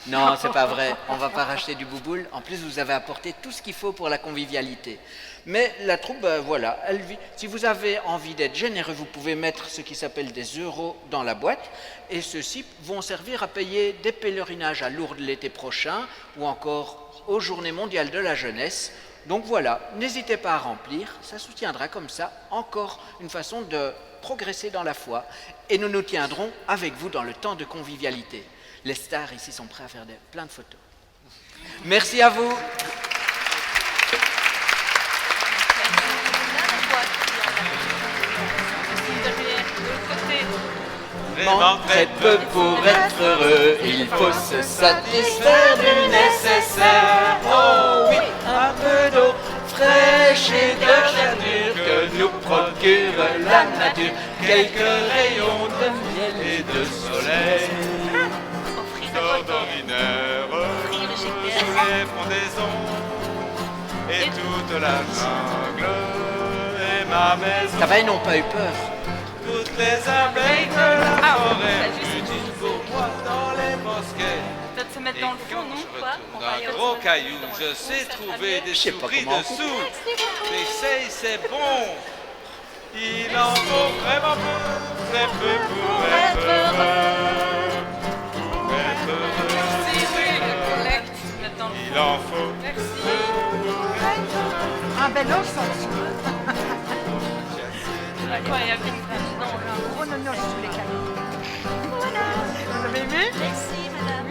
Non, c'est pas vrai, on va pas racheter du bouboule. En plus, vous avez apporté tout ce qu'il faut pour la convivialité. Mais la troupe, voilà, elle vit. Si vous avez envie d'être généreux, vous pouvez mettre ce qui s'appelle des euros dans la boîte. Et ceux-ci vont servir à payer des pèlerinages à Lourdes l'été prochain ou encore aux Journées mondiales de la jeunesse. Donc voilà, n'hésitez pas à remplir, ça soutiendra comme ça encore une façon de progresser dans la foi. Et nous nous tiendrons avec vous dans le temps de convivialité. Les stars ici sont prêts à faire plein de photos. Merci à vous. Vraiment très peu pour être heureux, il faut se satisfaire du nécessaire. Oh oui, un peu d'eau fraîche et de verdure que nous procure la nature, quelques rayons de miel et de soleil. D'ordinaire, sous les frondaisons et toute la jungle et ma maison. Ça va, ils n'ont pas eu peur. Toutes les abeilles de la forêt utilisent pour moi. de se mettre dans le fond, non? Un gros caillou, je sais trouver des souris dessous. Essaye, c'est bon. Il en faut vraiment peu, très peu pour être heureux. Pour être heureux. Il en faut peu pour être heureux. Un bel os en dessous. Incroyable. Oh non, non, sous les cailloux. Voilà. Vous avez aimé? Merci, madame.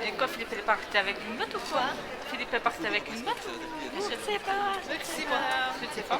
Et quoi, Philippe est parti avec une botte ou quoi? Philippe est parti avec une botte? Je ne sais pas. Merci, madame. Je ne sais pas.